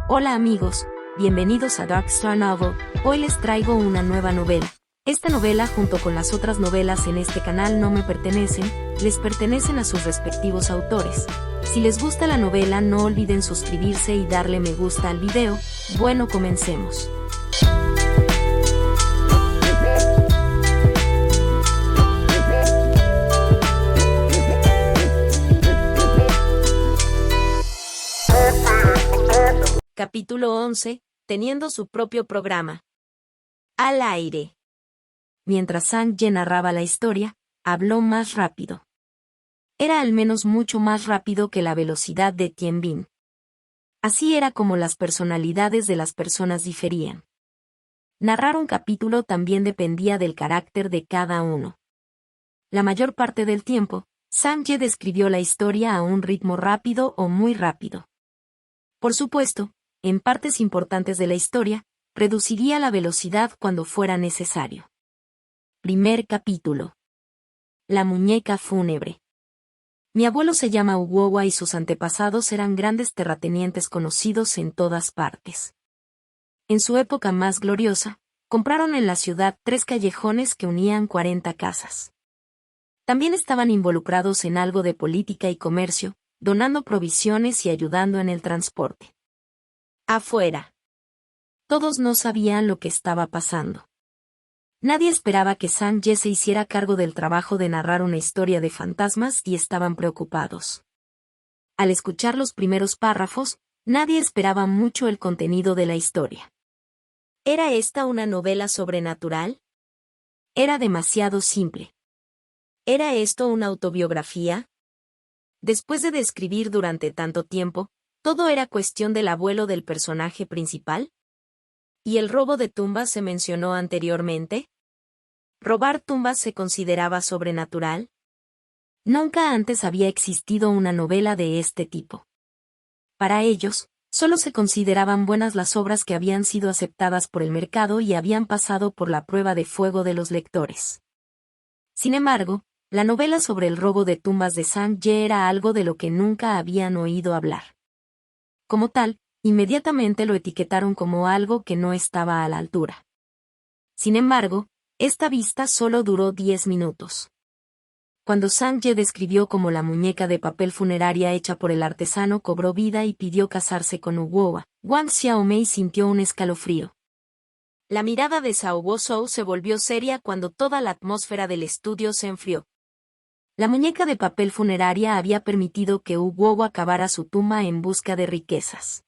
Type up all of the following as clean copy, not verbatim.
Hola amigos, bienvenidos a Dark Star Novel. Hoy les traigo una nueva novela. Esta novela, junto con las otras novelas en este canal, no me pertenecen, les pertenecen a sus respectivos autores. Si les gusta la novela, no olviden suscribirse y darle me gusta al video. Bueno, comencemos. Capítulo 11, teniendo su propio programa. Al aire. Mientras Sang-ye narraba la historia, habló más rápido. Era al menos mucho más rápido que la velocidad de Tien Bin. Así era como las personalidades de las personas diferían. Narrar un capítulo también dependía del carácter de cada uno. La mayor parte del tiempo, Sang-ye describió la historia a un ritmo rápido o muy rápido. Por supuesto, en partes importantes de la historia, reduciría la velocidad cuando fuera necesario. Primer capítulo. La muñeca fúnebre. Mi abuelo se llama Uwowa y sus antepasados eran grandes terratenientes conocidos en todas partes. En su época más gloriosa, compraron en la ciudad 3 callejones que unían 40 casas. También estaban involucrados en algo de política y comercio, donando provisiones y ayudando en el transporte. Afuera. Todos no sabían lo que estaba pasando. Nadie esperaba que Sang-ye se hiciera cargo del trabajo de narrar una historia de fantasmas y estaban preocupados. Al escuchar los primeros párrafos, nadie esperaba mucho el contenido de la historia. ¿Era esta una novela sobrenatural? Era demasiado simple. ¿Era esto una autobiografía? Después de describir durante tanto tiempo, ¿todo era cuestión del abuelo del personaje principal? ¿Y el robo de tumbas se mencionó anteriormente? ¿Robar tumbas se consideraba sobrenatural? Nunca antes había existido una novela de este tipo. Para ellos, solo se consideraban buenas las obras que habían sido aceptadas por el mercado y habían pasado por la prueba de fuego de los lectores. Sin embargo, la novela sobre el robo de tumbas de Sang-ye era algo de lo que nunca habían oído hablar. Como tal, inmediatamente lo etiquetaron como algo que no estaba a la altura. Sin embargo, esta vista solo duró 10 minutos. Cuando Sang-ye describió cómo la muñeca de papel funeraria hecha por el artesano cobró vida y pidió casarse con Uwowa, Wang Xiaomei sintió un escalofrío. La mirada de Zhao Guozhou se volvió seria cuando toda la atmósfera del estudio se enfrió. La muñeca de papel funeraria había permitido que Uwowa cavara su tumba en busca de riquezas.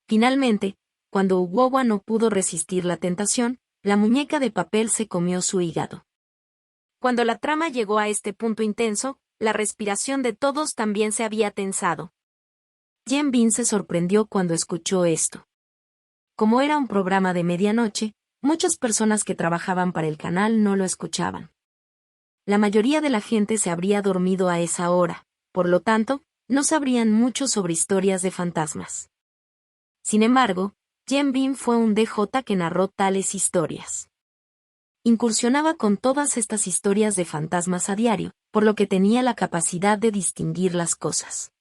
Finalmente, cuando Uwowa no pudo resistir la tentación, la muñeca de papel se comió su hígado. Cuando la trama llegó a este punto intenso, la respiración de todos también se había tensado. Tien Bin se sorprendió cuando escuchó esto. Como era un programa de medianoche, muchas personas que trabajaban para el canal no lo escuchaban. La mayoría de la gente se habría dormido a esa hora, por lo tanto, no sabrían mucho sobre historias de fantasmas. Sin embargo, Tien Bin fue un DJ que narró tales historias. Incursionaba con todas estas historias de fantasmas a diario, por lo que tenía la capacidad de distinguir las cosas.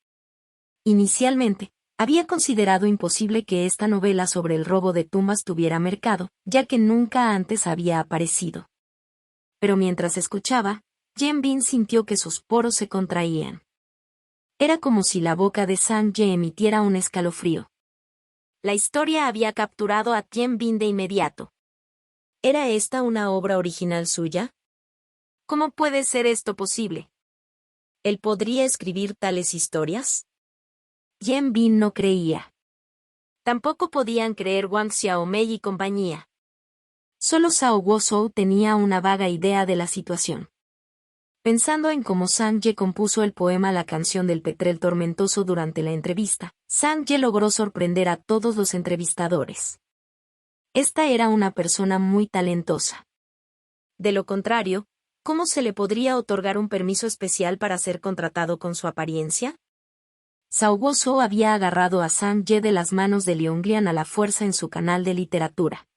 Inicialmente, había considerado imposible que esta novela sobre el robo de tumbas tuviera mercado, ya que nunca antes había aparecido. Pero mientras escuchaba, Tien Bin sintió que sus poros se contraían. Era como si la boca de Sang-ye emitiera un escalofrío. La historia había capturado a Tien Bin de inmediato. ¿Era esta una obra original suya? ¿Cómo puede ser esto posible? ¿Él podría escribir tales historias? Tien Bin no creía. Tampoco podían creer Wang Xiaomei y compañía. Solo Zhao Guozhou tenía una vaga idea de la situación. Pensando en cómo Sang-ye compuso el poema La canción del petrel tormentoso durante la entrevista, Sang-ye logró sorprender a todos los entrevistadores. Esta era una persona muy talentosa. De lo contrario, ¿cómo se le podría otorgar un permiso especial para ser contratado con su apariencia? Zhao Guozhou había agarrado a Sang-ye de las manos de Lionglian a la fuerza en su canal de literatura.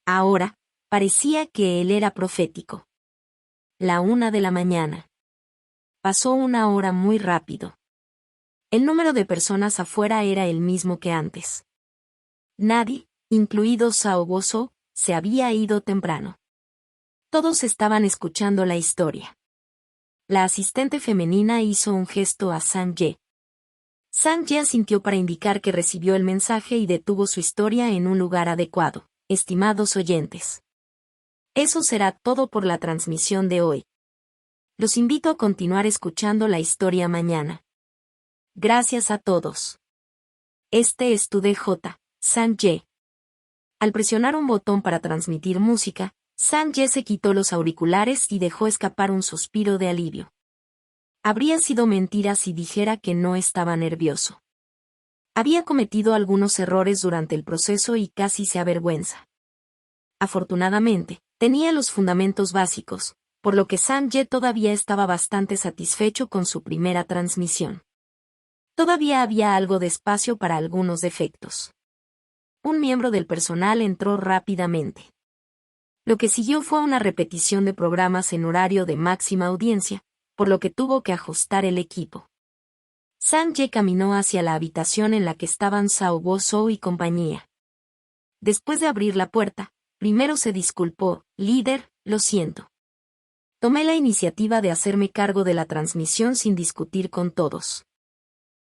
Ahora, parecía que él era profético. 1:00 a.m. Pasó una hora muy rápido. El número de personas afuera era el mismo que antes. Nadie, incluido Sao Gozo, se había ido temprano. Todos estaban escuchando la historia. La asistente femenina hizo un gesto a Sang-ye. Sang-ye asintió para indicar que recibió el mensaje y detuvo su historia en un lugar adecuado. Estimados oyentes. Eso será todo por la transmisión de hoy. Los invito a continuar escuchando la historia mañana. Gracias a todos. Este es tu DJ, Sang-ye. Al presionar un botón para transmitir música, Sang-ye se quitó los auriculares y dejó escapar un suspiro de alivio. Habría sido mentira si dijera que no estaba nervioso. Había cometido algunos errores durante el proceso y casi se avergüenza. Afortunadamente, tenía los fundamentos básicos, por lo que Sang-ye todavía estaba bastante satisfecho con su primera transmisión. Todavía había algo de espacio para algunos defectos. Un miembro del personal entró rápidamente. Lo que siguió fue una repetición de programas en horario de máxima audiencia, por lo que tuvo que ajustar el equipo. Sang-ye caminó hacia la habitación en la que estaban Sao Gozo y compañía. Después de abrir la puerta, primero se disculpó: líder, lo siento. Tomé la iniciativa de hacerme cargo de la transmisión sin discutir con todos.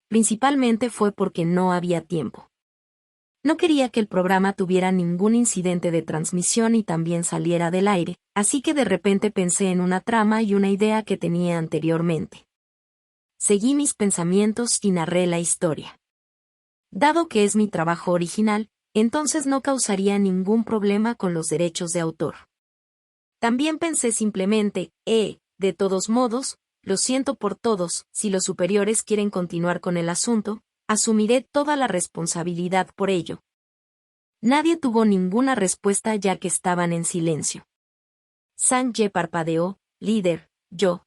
Principalmente fue porque no había tiempo. No quería que el programa tuviera ningún incidente de transmisión y también saliera del aire, así que de repente pensé en una trama y una idea que tenía anteriormente. Seguí mis pensamientos y narré la historia. Dado que es mi trabajo original, entonces no causaría ningún problema con los derechos de autor. También pensé simplemente, de todos modos, lo siento por todos, si los superiores quieren continuar con el asunto, asumiré toda la responsabilidad por ello. Nadie tuvo ninguna respuesta ya que estaban en silencio. Sang-ye parpadeó: líder, yo.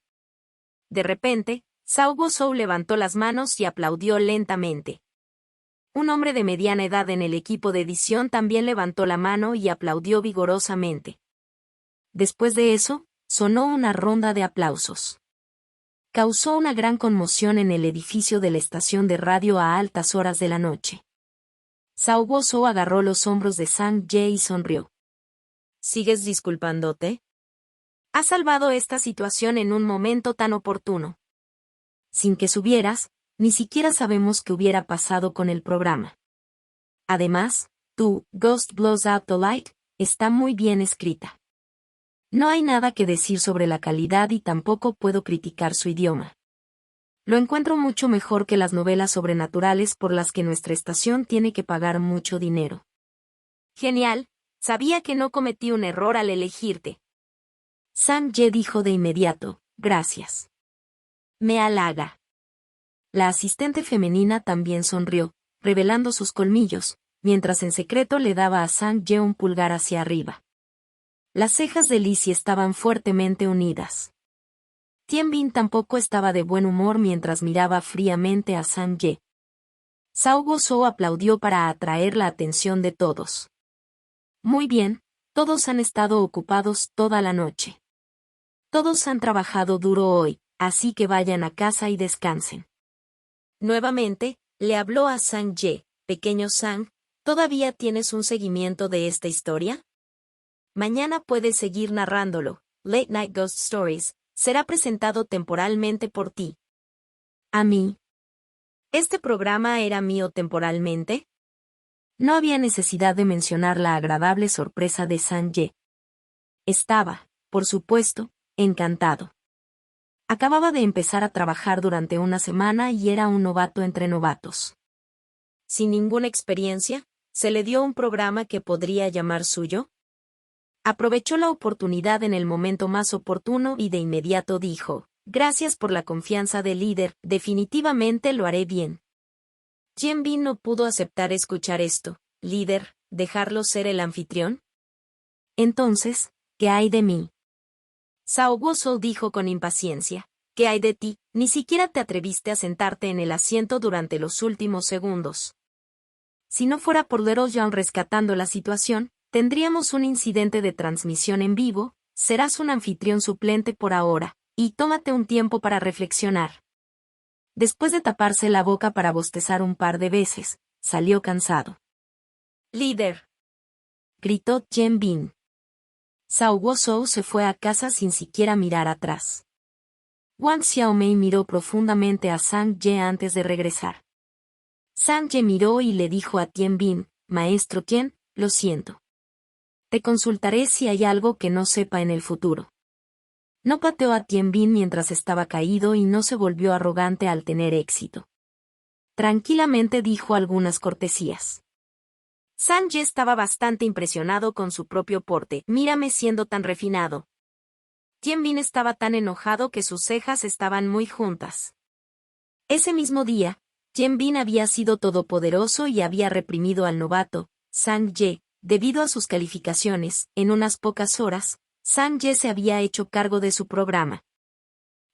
De repente, Sao Gozo levantó las manos y aplaudió lentamente. Un hombre de mediana edad en el equipo de edición también levantó la mano y aplaudió vigorosamente. Después de eso, sonó una ronda de aplausos. Causó una gran conmoción en el edificio de la estación de radio a altas horas de la noche. Sao Gozo agarró los hombros de Sang-ye y sonrió. ¿Sigues disculpándote? Has salvado esta situación en un momento tan oportuno. Sin que supieras, ni siquiera sabemos qué hubiera pasado con el programa. Además, tu Ghost Blows Out the Light está muy bien escrita. No hay nada que decir sobre la calidad y tampoco puedo criticar su idioma. Lo encuentro mucho mejor que las novelas sobrenaturales por las que nuestra estación tiene que pagar mucho dinero. Genial, sabía que no cometí un error al elegirte. Sang-ye dijo de inmediato: gracias. Me halaga. La asistente femenina también sonrió, revelando sus colmillos, mientras en secreto le daba a Sang-ye un pulgar hacia arriba. Las cejas de Lizzie estaban fuertemente unidas. Tianbin tampoco estaba de buen humor mientras miraba fríamente a Sang-ye. Sao Gozo aplaudió para atraer la atención de todos. Muy bien, todos han estado ocupados toda la noche. Todos han trabajado duro hoy, así que vayan a casa y descansen. Nuevamente, le habló a Sang-ye: pequeño Sang, ¿todavía tienes un seguimiento de esta historia? Mañana puedes seguir narrándolo. Late Night Ghost Stories será presentado temporalmente por ti. ¿A mí? ¿Este programa era mío temporalmente? No había necesidad de mencionar la agradable sorpresa de Sang-ye. Estaba, por supuesto, encantado. Acababa de empezar a trabajar durante una semana y era un novato entre novatos. Sin ninguna experiencia, ¿se le dio un programa que podría llamar suyo? Aprovechó la oportunidad en el momento más oportuno y de inmediato dijo: gracias por la confianza del líder, definitivamente lo haré bien. Tianbin no pudo aceptar escuchar esto. Líder, ¿dejarlo ser el anfitrión? Entonces, ¿qué hay de mí? Sao Gozo dijo con impaciencia: ¿qué hay de ti? Ni siquiera te atreviste a sentarte en el asiento durante los últimos segundos. Si no fuera por Little John rescatando la situación, tendríamos un incidente de transmisión en vivo. Serás un anfitrión suplente por ahora, y tómate un tiempo para reflexionar. Después de taparse la boca para bostezar un par de veces, salió cansado. Líder, gritó Tian Bin. Zhao Guozhou se fue a casa sin siquiera mirar atrás. Wang Xiaomei miró profundamente a Zhang Ye antes de regresar. Zhang Ye miró y le dijo a Tian Bin, Maestro Tian, lo siento. Te consultaré si hay algo que no sepa en el futuro. No pateó a Tian Bin mientras estaba caído y no se volvió arrogante al tener éxito. Tranquilamente dijo algunas cortesías. Zhang Ye estaba bastante impresionado con su propio porte. Mírame siendo tan refinado. Tian Bin estaba tan enojado que sus cejas estaban muy juntas. Ese mismo día, Tian Bin había sido todopoderoso y había reprimido al novato, Zhang Ye, debido a sus calificaciones. En unas pocas horas, Zhang Ye se había hecho cargo de su programa.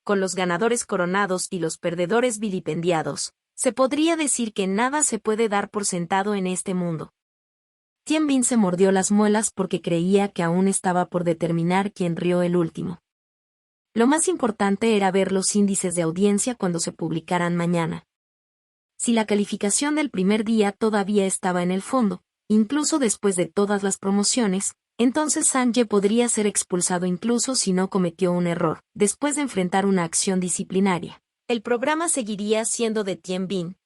Con los ganadores coronados y los perdedores vilipendiados, se podría decir que nada se puede dar por sentado en este mundo. Tian Bin se mordió las muelas porque creía que aún estaba por determinar quién rió el último. Lo más importante era ver los índices de audiencia cuando se publicaran mañana. Si la calificación del primer día todavía estaba en el fondo, incluso después de todas las promociones, entonces Zhang Ye podría ser expulsado incluso si no cometió un error, después de enfrentar una acción disciplinaria. El programa seguiría siendo de Tian Bin.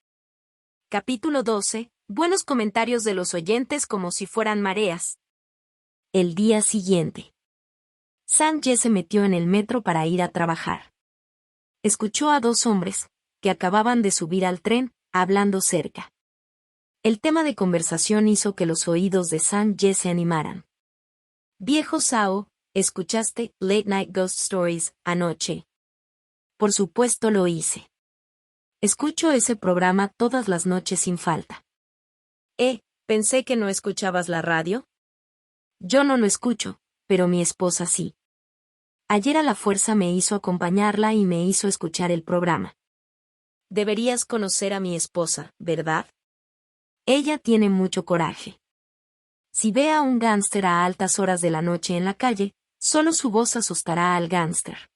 Capítulo 12. Buenos comentarios de los oyentes como si fueran mareas. El día siguiente. Zhang Ye se metió en el metro para ir a trabajar. Escuchó a dos hombres, que acababan de subir al tren, hablando cerca. El tema de conversación hizo que los oídos de Zhang Ye se animaran. Viejo Zhao, ¿escuchaste Late Night Ghost Stories anoche? Por supuesto lo hice. Escucho ese programa todas las noches sin falta. Pensé que no escuchabas la radio. Yo no lo escucho, pero mi esposa sí. Ayer a la fuerza me hizo acompañarla y me hizo escuchar el programa. Deberías conocer a mi esposa, ¿verdad? Ella tiene mucho coraje. Si ve a un gángster a altas horas de la noche en la calle, solo su voz asustará al gángster.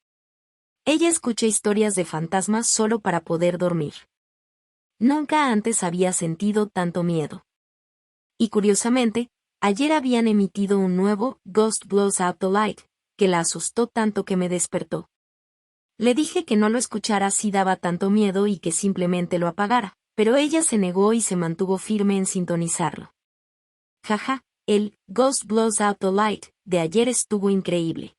Ella escucha historias de fantasmas solo para poder dormir. Nunca antes había sentido tanto miedo. Y curiosamente, ayer habían emitido un nuevo Ghost Blows Out the Light, que la asustó tanto que me despertó. Le dije que no lo escuchara si daba tanto miedo y que simplemente lo apagara, pero ella se negó y se mantuvo firme en sintonizarlo. Jaja, el Ghost Blows Out the Light de ayer estuvo increíble.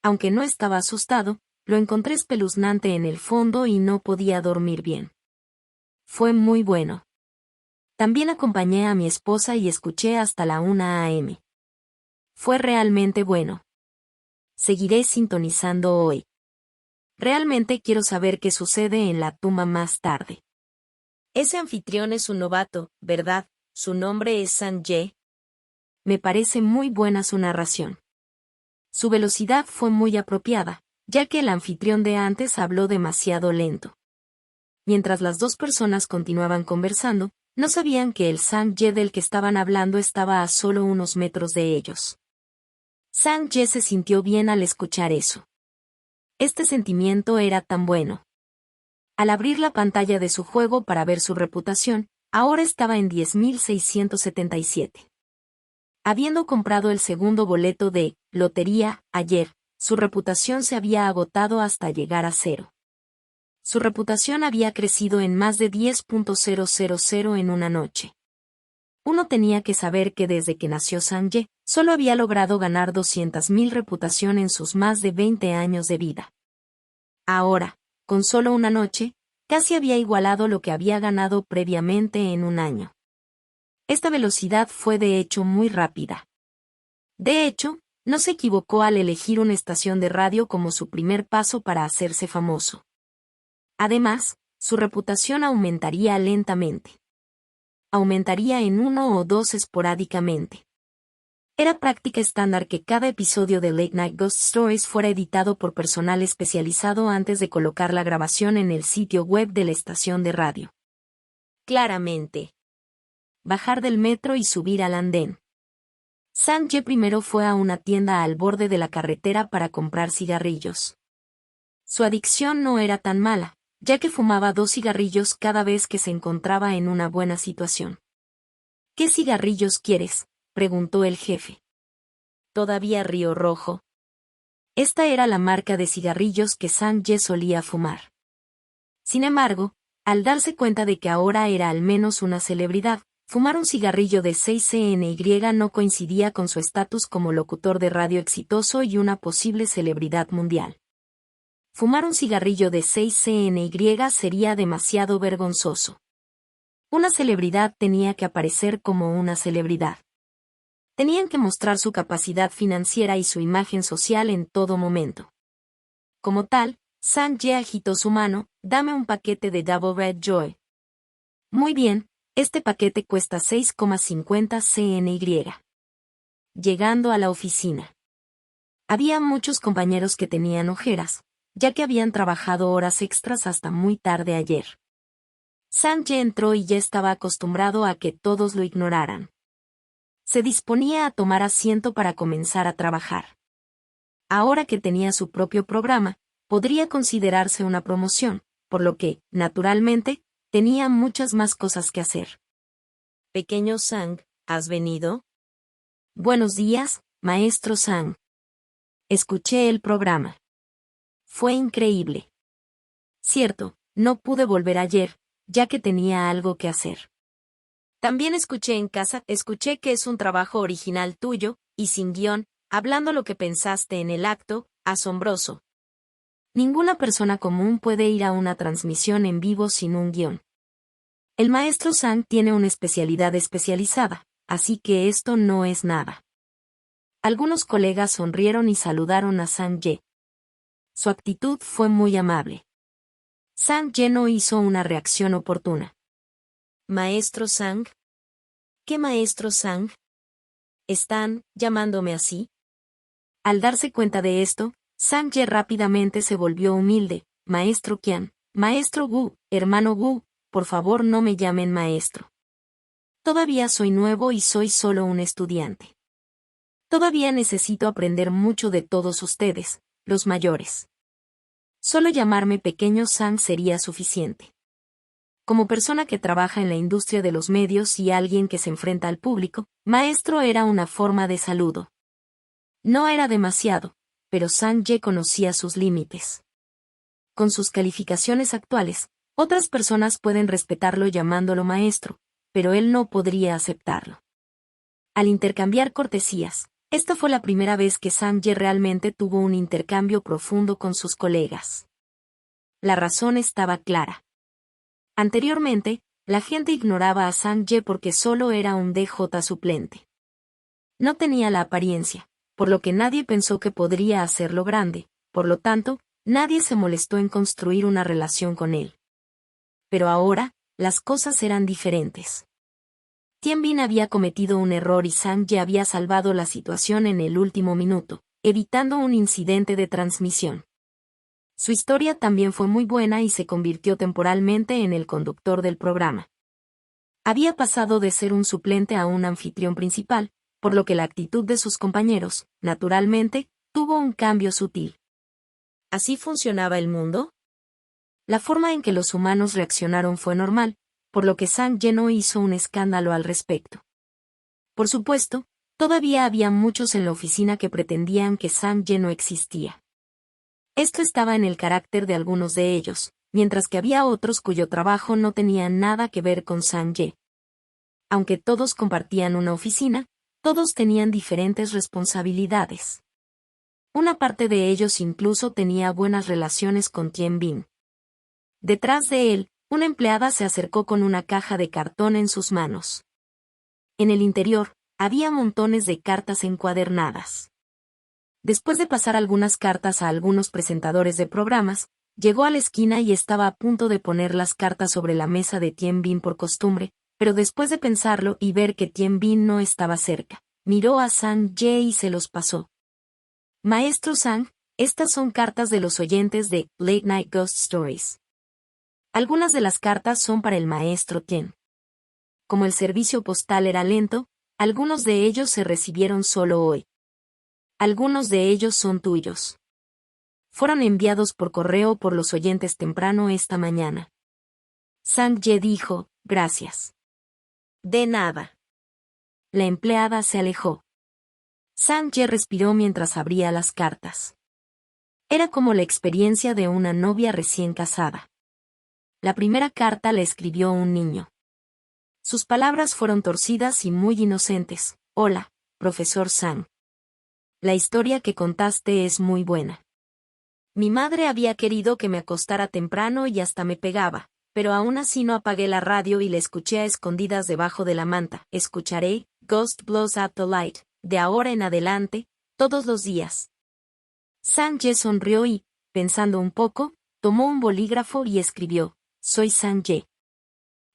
Aunque no estaba asustado, lo encontré espeluznante en el fondo y no podía dormir bien. Fue muy bueno. También acompañé a mi esposa y escuché hasta la 1 a.m. Fue realmente bueno. Seguiré sintonizando hoy. Realmente quiero saber qué sucede en la tumba más tarde. Ese anfitrión es un novato, ¿verdad? ¿Su nombre es Zhang Ye? Me parece muy buena su narración. Su velocidad fue muy apropiada, ya que el anfitrión de antes habló demasiado lento. Mientras las dos personas continuaban conversando, no sabían que el Zhang Ye del que estaban hablando estaba a solo unos metros de ellos. Zhang Ye se sintió bien al escuchar eso. Este sentimiento era tan bueno. Al abrir la pantalla de su juego para ver su reputación, ahora estaba en 10.677. Habiendo comprado el segundo boleto de lotería ayer, su reputación se había agotado hasta llegar a 0. Su reputación había crecido en más de 10.000 en una noche. Uno tenía que saber que desde que nació Zhang Ye, solo había logrado ganar 200.000 reputación en sus más de 20 años de vida. Ahora, con solo una noche, casi había igualado lo que había ganado previamente en un año. Esta velocidad fue de hecho muy rápida. De hecho, no se equivocó al elegir una estación de radio como su primer paso para hacerse famoso. Además, su reputación aumentaría lentamente. Aumentaría en 1 o 2 esporádicamente. Era práctica estándar que cada episodio de Late Night Ghost Stories fuera editado por personal especializado antes de colocar la grabación en el sitio web de la estación de radio. Claramente. Bajar del metro y subir al andén. Zhang Ye primero fue a una tienda al borde de la carretera para comprar cigarrillos. Su adicción no era tan mala, ya que fumaba 2 cigarrillos cada vez que se encontraba en una buena situación. ¿Qué cigarrillos quieres?, preguntó el jefe. Todavía Río Rojo. Esta era la marca de cigarrillos que Sang-ye solía fumar. Sin embargo, al darse cuenta de que ahora era al menos una celebridad, fumar un cigarrillo de 6CNY no coincidía con su estatus como locutor de radio exitoso y una posible celebridad mundial. Fumar un cigarrillo de 6CNY sería demasiado vergonzoso. Una celebridad tenía que aparecer como una celebridad. Tenían que mostrar su capacidad financiera y su imagen social en todo momento. Como tal, Sang-ye agitó su mano. Dame un paquete de Double Red Joy. Muy bien, este paquete cuesta 6,50 CNY. Llegando a la oficina. Había muchos compañeros que tenían ojeras, ya que habían trabajado horas extras hasta muy tarde ayer. Sang-ye entró y ya estaba acostumbrado a que todos lo ignoraran. Se disponía a tomar asiento para comenzar a trabajar. Ahora que tenía su propio programa, podría considerarse una promoción, por lo que, naturalmente, tenía muchas más cosas que hacer. Pequeño Sang, ¿has venido? Buenos días, maestro Sang. Escuché el programa. Fue increíble. Cierto, no pude volver ayer, ya que tenía algo que hacer. También escuché en casa, escuché que es un trabajo original tuyo, y sin guión, hablando lo que pensaste en el acto, asombroso. Ninguna persona común puede ir a una transmisión en vivo sin un guión. El maestro Sang tiene una especialidad especializada, así que esto no es nada. Algunos colegas sonrieron y saludaron a Sang-ye. Su actitud fue muy amable. Sang-ye no hizo una reacción oportuna. ¿Maestro Sang? ¿Qué maestro Sang? ¿Están llamándome así? Al darse cuenta de esto, Sang-ye rápidamente se volvió humilde. Maestro Qian, maestro Gu, hermano Gu, por favor no me llamen maestro. Todavía soy nuevo y soy solo un estudiante. Todavía necesito aprender mucho de todos ustedes, los mayores. Solo llamarme pequeño Sang sería suficiente. Como persona que trabaja en la industria de los medios y alguien que se enfrenta al público, maestro era una forma de saludo. No era demasiado, pero Sang-ye conocía sus límites. Con sus calificaciones actuales, otras personas pueden respetarlo llamándolo maestro, pero él no podría aceptarlo. Al intercambiar cortesías, esta fue la primera vez que Sang-ye realmente tuvo un intercambio profundo con sus colegas. La razón estaba clara. Anteriormente, la gente ignoraba a Sang-ye porque solo era un DJ suplente. No tenía la apariencia, por lo que nadie pensó que podría hacerlo grande, por lo tanto, nadie se molestó en construir una relación con él. Pero ahora, las cosas eran diferentes. Tien Bin había cometido un error y Sang-ye había salvado la situación en el último minuto, evitando un incidente de transmisión. Su historia también fue muy buena y se convirtió temporalmente en el conductor del programa. Había pasado de ser un suplente a un anfitrión principal, por lo que la actitud de sus compañeros, naturalmente, tuvo un cambio sutil. ¿Así funcionaba el mundo? La forma en que los humanos reaccionaron fue normal, por lo que Sang-ye no hizo un escándalo al respecto. Por supuesto, todavía había muchos en la oficina que pretendían que Sang-ye no existía. Esto estaba en el carácter de algunos de ellos, mientras que había otros cuyo trabajo no tenía nada que ver con Sang-ye. Aunque todos compartían una oficina, todos tenían diferentes responsabilidades. Una parte de ellos incluso tenía buenas relaciones con Tien Bin. Detrás de él, una empleada se acercó con una caja de cartón en sus manos. En el interior, había montones de cartas encuadernadas. Después de pasar algunas cartas a algunos presentadores de programas, llegó a la esquina y estaba a punto de poner las cartas sobre la mesa de Tien Bin por costumbre, pero después de pensarlo y ver que Tien Bin no estaba cerca, miró a Sang-ye y se los pasó. Maestro Sang, estas son cartas de los oyentes de Late Night Ghost Stories. Algunas de las cartas son para el maestro Tien. Como el servicio postal era lento, algunos de ellos se recibieron solo hoy. Algunos de ellos son tuyos. Fueron enviados por correo por los oyentes temprano esta mañana. Sang-ye dijo, gracias. De nada. la empleada se alejó. Sang-ye respiró mientras abría las cartas. Era como la experiencia de una novia recién casada. La primera carta la escribió un niño. Sus palabras fueron torcidas y muy inocentes. Hola, profesor Sang. La historia que contaste es muy buena. Mi madre había querido que me acostara temprano y hasta me pegaba, pero aún así no apagué la radio y la escuché a escondidas debajo de la manta. Escucharé Ghost Blows Out the Light, de ahora en adelante, todos los días. Sang-ye sonrió y, pensando un poco, tomó un bolígrafo y escribió: Soy Sang-ye.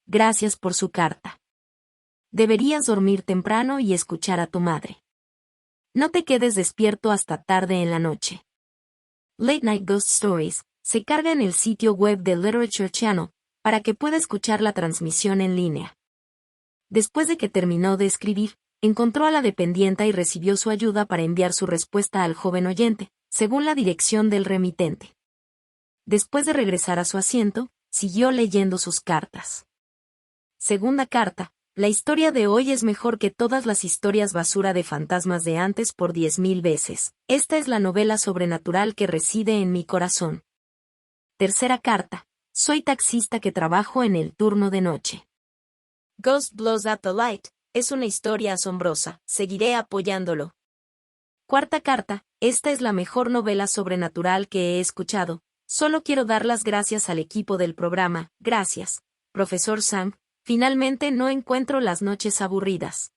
Gracias por su carta. Deberías dormir temprano y escuchar a tu madre. No te quedes despierto hasta tarde en la noche. Late Night Ghost Stories se carga en el sitio web de Literature Channel, para que pueda escuchar la transmisión en línea. Después de que terminó de escribir, encontró a la dependienta y recibió su ayuda para enviar su respuesta al joven oyente, según la dirección del remitente. Después de regresar a su asiento, siguió leyendo sus cartas. Segunda carta: la historia de hoy es mejor que todas las historias basura de fantasmas de antes por 10,000 veces. Esta es la novela sobrenatural que reside en mi corazón. Tercera carta: soy taxista que trabajo en el turno de noche. Ghost Blows Out the Light es una historia asombrosa, seguiré apoyándolo. Cuarta carta: esta es la mejor novela sobrenatural que he escuchado, solo quiero dar las gracias al equipo del programa. Gracias, profesor Sang, finalmente no encuentro las noches aburridas.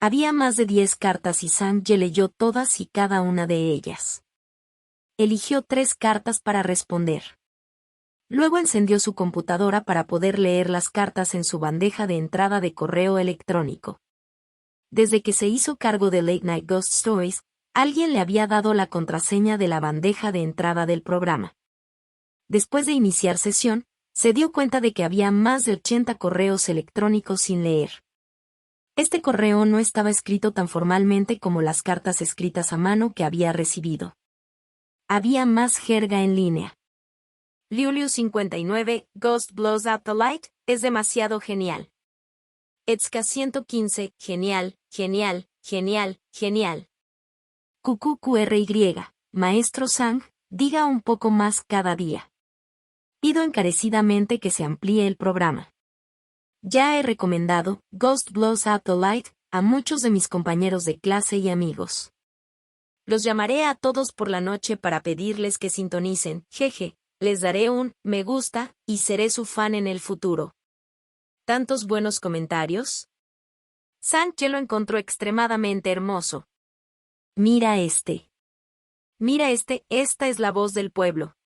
Había más de 10 cartas y Sang-ye leyó todas y cada una de ellas. Eligió 3 cartas para responder. Luego encendió su computadora para poder leer las cartas en su bandeja de entrada de correo electrónico. Desde que se hizo cargo de Late Night Ghost Stories, alguien le había dado la contraseña de la bandeja de entrada del programa. Después de iniciar sesión, se dio cuenta de que había más de 80 correos electrónicos sin leer. Este correo no estaba escrito tan formalmente como las cartas escritas a mano que había recibido. Había más jerga en línea. Liuliu 59, Ghost Blows Out the Light, es demasiado genial. Etska 115, genial, genial, genial, genial. QQQRY, Maestro Sang, diga un poco más cada día. Pido encarecidamente que se amplíe el programa. Ya he recomendado Ghost Blows Out the Light a muchos de mis compañeros de clase y amigos. Los llamaré a todos por la noche para pedirles que sintonicen, jeje. Les daré un me gusta y seré su fan en el futuro. ¿Tantos buenos comentarios? Sang-ye lo encontró extremadamente hermoso. Mira este. Mira este, esta es la voz del pueblo.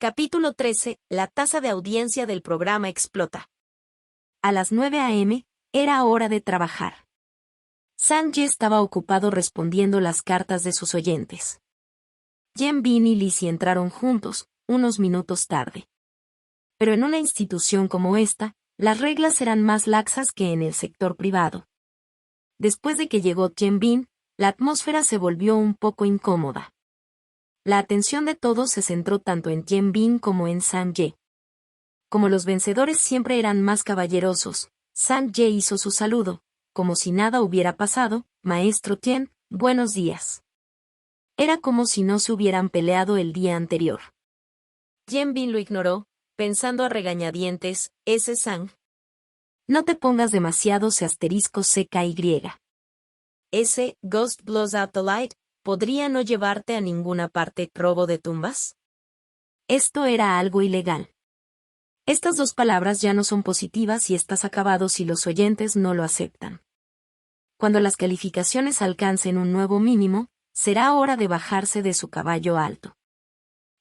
Capítulo 13, la tasa de audiencia del programa explota. A las 9 a.m., era hora de trabajar. Sang-ye estaba ocupado respondiendo las cartas de sus oyentes. Yen-bin y Lizzie entraron juntos, unos minutos tarde. Pero en una institución como esta, las reglas eran más laxas que en el sector privado. Después de que llegó Yen-bin, la atmósfera se volvió un poco incómoda. La atención de todos se centró tanto en Yen-bin como en Sang-ye. Como los vencedores siempre eran más caballerosos, Sang-ye hizo su saludo, como si nada hubiera pasado. Maestro Tien, buenos días. Era como si no se hubieran peleado el día anterior. Yen-bin lo ignoró, pensando a regañadientes, ese Sang. No te pongas demasiado *CKY. Ese Ghost Blows Out the Light podría no llevarte a ninguna parte. ¿Robo de tumbas? Esto era algo ilegal. Estas 2 palabras ya no son positivas y estás acabado si los oyentes no lo aceptan. Cuando las calificaciones alcancen un nuevo mínimo, será hora de bajarse de su caballo alto.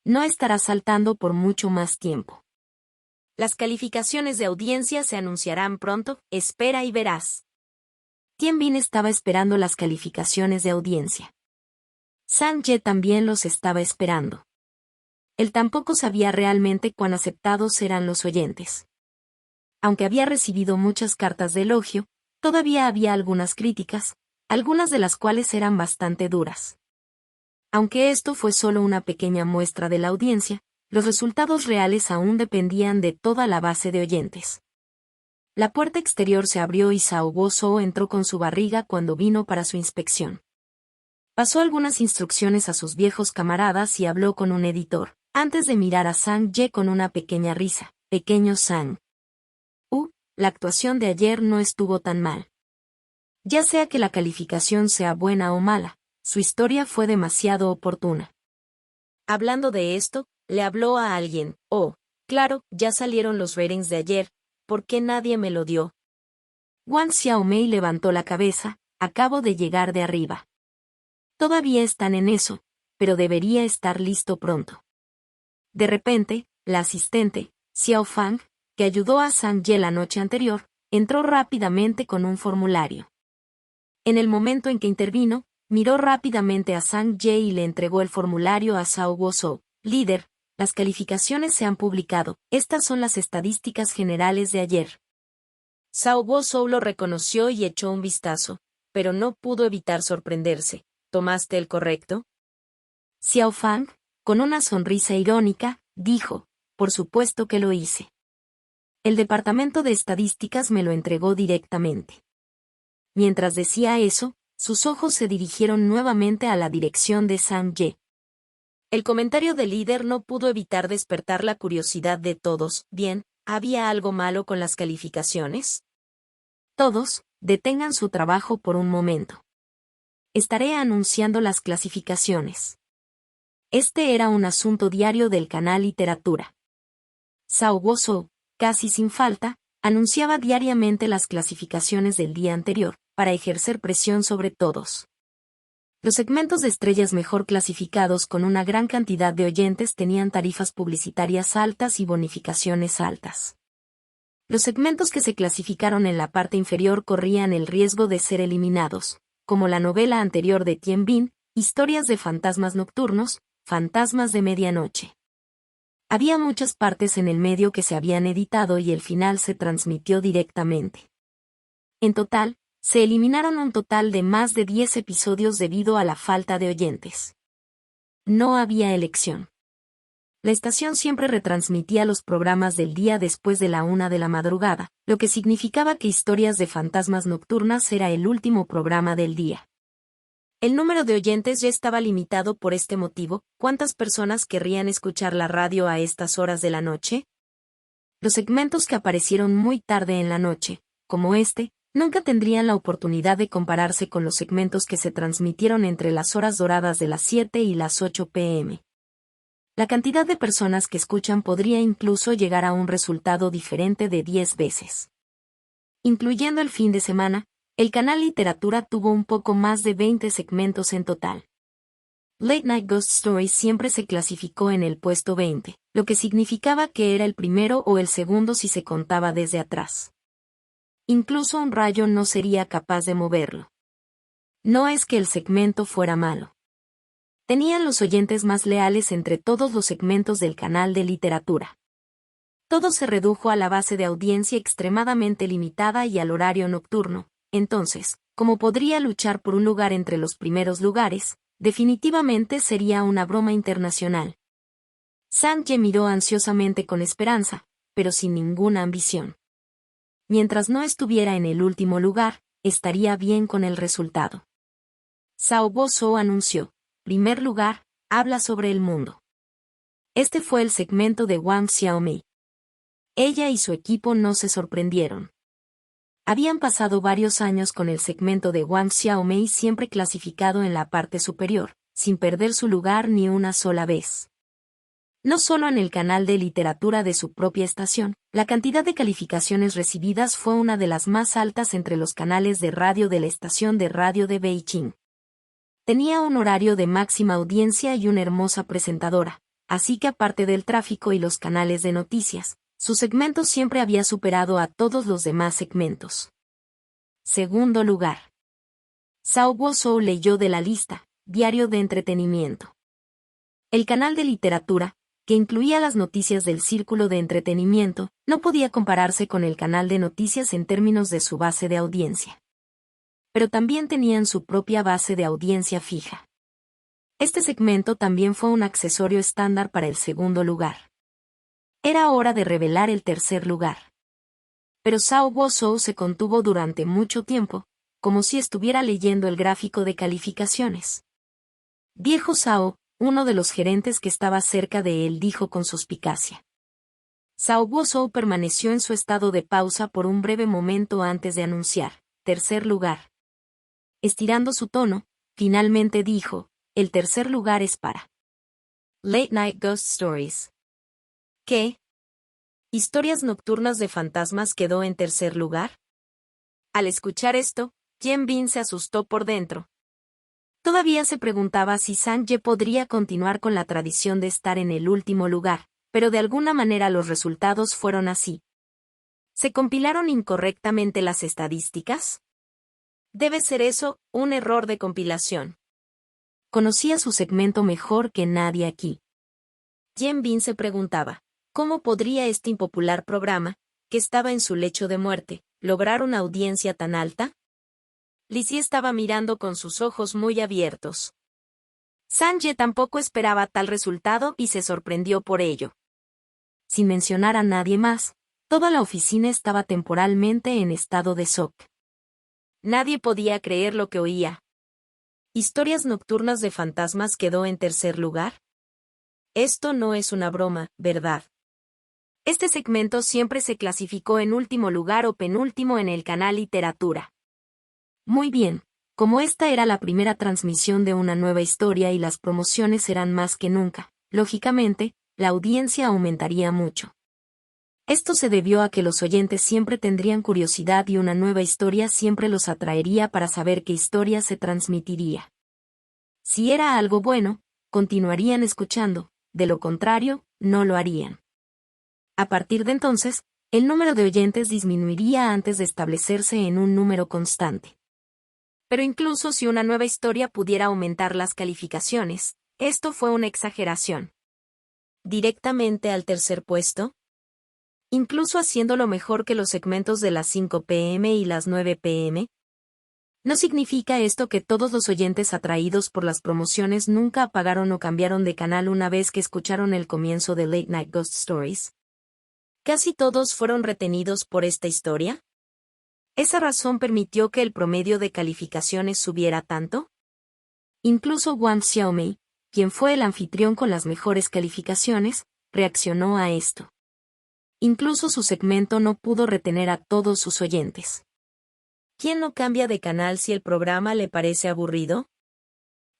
No estará saltando por mucho más tiempo. Las calificaciones de audiencia se anunciarán pronto, espera y verás. Tien-bin estaba esperando las calificaciones de audiencia. Sang-ye también los estaba esperando. Él tampoco sabía realmente cuán aceptados eran los oyentes. Aunque había recibido muchas cartas de elogio, todavía había algunas críticas, algunas de las cuales eran bastante duras. Aunque esto fue solo una pequeña muestra de la audiencia, los resultados reales aún dependían de toda la base de oyentes. La puerta exterior se abrió y Sao Bo-soo entró con su barriga cuando vino para su inspección. Pasó algunas instrucciones a sus viejos camaradas y habló con un editor, antes de mirar a Sang-ye con una pequeña risa. Pequeño Sang. La actuación de ayer no estuvo tan mal. Ya sea que la calificación sea buena o mala, su historia fue demasiado oportuna. Hablando de esto, le habló a alguien. Oh, claro, ya salieron los ratings de ayer. ¿Por qué nadie me lo dio? Wang Xiaomei levantó la cabeza. Acabo de llegar de arriba. Todavía están en eso, pero debería estar listo pronto. De repente, la asistente, Xiao Fang, que ayudó a Sang-ye la noche anterior, entró rápidamente con un formulario. En el momento en que intervino, miró rápidamente a Sang-ye y le entregó el formulario a Sao Bo-soo. Líder, las calificaciones se han publicado. Estas son las estadísticas generales de ayer. Sao Bo-soo lo reconoció y echó un vistazo, pero no pudo evitar sorprenderse. ¿Tomaste el correcto? Xiao Fang, con una sonrisa irónica, dijo, por supuesto que lo hice. El departamento de estadísticas me lo entregó directamente. Mientras decía eso, sus ojos se dirigieron nuevamente a la dirección de Sang-ye. El comentario del líder no pudo evitar despertar la curiosidad de todos. Bien, ¿había algo malo con las calificaciones? Todos, detengan su trabajo por un momento. Estaré anunciando las clasificaciones. Este era un asunto diario del canal Literatura. Sao Bo-soo, casi sin falta, anunciaba diariamente las clasificaciones del día anterior, para ejercer presión sobre todos. Los segmentos de estrellas mejor clasificados con una gran cantidad de oyentes tenían tarifas publicitarias altas y bonificaciones altas. Los segmentos que se clasificaron en la parte inferior corrían el riesgo de ser eliminados, como la novela anterior de Tien Bin, Historias de fantasmas nocturnos, Fantasmas de medianoche. Había muchas partes en el medio que se habían editado y el final se transmitió directamente. En total, se eliminaron un total de más de 10 episodios debido a la falta de oyentes. No había elección. La estación siempre retransmitía los programas del día después de la 1 de la madrugada, lo que significaba que Historias de fantasmas nocturnas era el último programa del día. El número de oyentes ya estaba limitado por este motivo. ¿Cuántas personas querrían escuchar la radio a estas horas de la noche? Los segmentos que aparecieron muy tarde en la noche, como este, nunca tendrían la oportunidad de compararse con los segmentos que se transmitieron entre las horas doradas de las 7 y las 8 p.m. La cantidad de personas que escuchan podría incluso llegar a un resultado diferente de 10 veces. Incluyendo el fin de semana, el canal Literatura tuvo un poco más de 20 segmentos en total. Late Night Ghost Stories siempre se clasificó en el puesto 20, lo que significaba que era el primero o el segundo si se contaba desde atrás. Incluso un rayo no sería capaz de moverlo. No es que el segmento fuera malo. Tenían los oyentes más leales entre todos los segmentos del canal de Literatura. Todo se redujo a la base de audiencia extremadamente limitada y al horario nocturno. Entonces, ¿cómo podría luchar por un lugar entre los primeros lugares? Definitivamente sería una broma internacional. Sang-ye miró ansiosamente con esperanza, pero sin ninguna ambición. Mientras no estuviera en el último lugar, estaría bien con el resultado. Sao Bo-soo anunció: primer lugar, habla sobre el mundo. Este fue el segmento de Wang Xiaomei. Ella y su equipo no se sorprendieron. Habían pasado varios años con el segmento de Wang Xiaomei siempre clasificado en la parte superior, sin perder su lugar ni una sola vez. No solo en el canal de literatura de su propia estación, la cantidad de calificaciones recibidas fue una de las más altas entre los canales de radio de la estación de radio de Beijing. Tenía un horario de máxima audiencia y una hermosa presentadora, así que aparte del tráfico y los canales de noticias, su segmento siempre había superado a todos los demás segmentos. Segundo lugar. Sao Bo-soo leyó de la lista, Diario de Entretenimiento. El canal de literatura, que incluía las noticias del círculo de entretenimiento, no podía compararse con el canal de noticias en términos de su base de audiencia. Pero también tenían su propia base de audiencia fija. Este segmento también fue un accesorio estándar para el segundo lugar. Era hora de revelar el tercer lugar. pero Zhao Guozhou se contuvo durante mucho tiempo, como si estuviera leyendo el gráfico de calificaciones. Viejo Zhao, uno de los gerentes que estaba cerca de él, dijo con suspicacia. Zhao Guozhou permaneció en su estado de pausa por un breve momento antes de anunciar, tercer lugar. Estirando su tono, finalmente dijo, el tercer lugar es para Late Night Ghost Stories. ¿Qué? ¿Historias nocturnas de fantasmas quedó en tercer lugar? Al escuchar esto, Yen Bin se asustó por dentro. Todavía se preguntaba si Sang Ye podría continuar con la tradición de estar en el último lugar, pero de alguna manera los resultados fueron así. ¿Se compilaron incorrectamente las estadísticas? Debe ser eso, un error de compilación. Conocía su segmento mejor que nadie aquí. Yen Bin se preguntaba, ¿cómo podría este impopular programa, que estaba en su lecho de muerte, lograr una audiencia tan alta? Lizzie estaba mirando con sus ojos muy abiertos. Sang Ye tampoco esperaba tal resultado y se sorprendió por ello. Sin mencionar a nadie más, toda la oficina estaba temporalmente en estado de shock. Nadie podía creer lo que oía. ¿Historias nocturnas de fantasmas quedó en tercer lugar? Esto no es una broma, ¿verdad? Este segmento siempre se clasificó en último lugar o penúltimo en el canal Literatura. Muy bien, como esta era la primera transmisión de una nueva historia y las promociones eran más que nunca, lógicamente, la audiencia aumentaría mucho. Esto se debió a que los oyentes siempre tendrían curiosidad y una nueva historia siempre los atraería para saber qué historia se transmitiría. Si era algo bueno, continuarían escuchando, de lo contrario, no lo harían. A partir de entonces, el número de oyentes disminuiría antes de establecerse en un número constante. Pero incluso si una nueva historia pudiera aumentar las calificaciones, esto fue una exageración. ¿Directamente al tercer puesto? ¿Incluso haciéndolo mejor que los segmentos de las 5 p.m. y las 9 p.m.? ¿No significa esto que todos los oyentes atraídos por las promociones nunca apagaron o cambiaron de canal una vez que escucharon el comienzo de Late Night Ghost Stories? ¿Casi todos fueron retenidos por esta historia? ¿Esa razón permitió que el promedio de calificaciones subiera tanto? Incluso Wang Xiaomei, quien fue el anfitrión con las mejores calificaciones, reaccionó a esto. Incluso su segmento no pudo retener a todos sus oyentes. ¿Quién no cambia de canal si el programa le parece aburrido?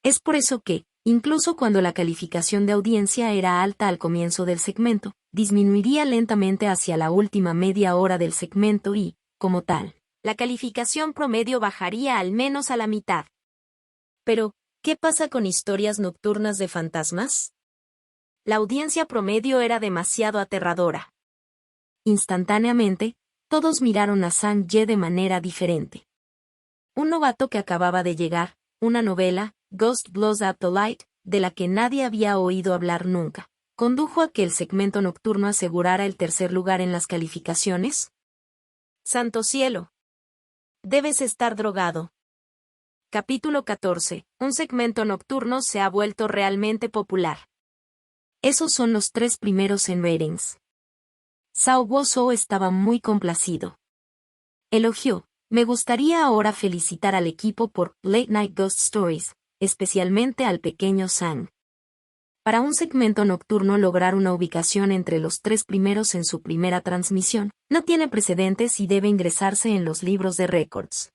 Es por eso que, incluso cuando la calificación de audiencia era alta al comienzo del segmento, disminuiría lentamente hacia la última media hora del segmento y, como tal, la calificación promedio bajaría al menos a la mitad. Pero, ¿qué pasa con historias nocturnas de fantasmas? La audiencia promedio era demasiado aterradora. Instantáneamente, todos miraron a Sang Ye de manera diferente. Un novato que acababa de llegar, una novela, Ghost Blows Up the Light, de la que nadie había oído hablar nunca, condujo a que el segmento nocturno asegurara el tercer lugar en las calificaciones. ¡Santo cielo! Debes estar drogado. Capítulo 14. Un segmento nocturno se ha vuelto realmente popular. Esos son los 3 primeros en ratings. Zhao Guozhou estaba muy complacido. Elogió, me gustaría ahora felicitar al equipo por Late Night Ghost Stories, especialmente al pequeño Sang. Para un segmento nocturno lograr una ubicación entre los 3 primeros en su primera transmisión, no tiene precedentes y debe ingresarse en los libros de récords.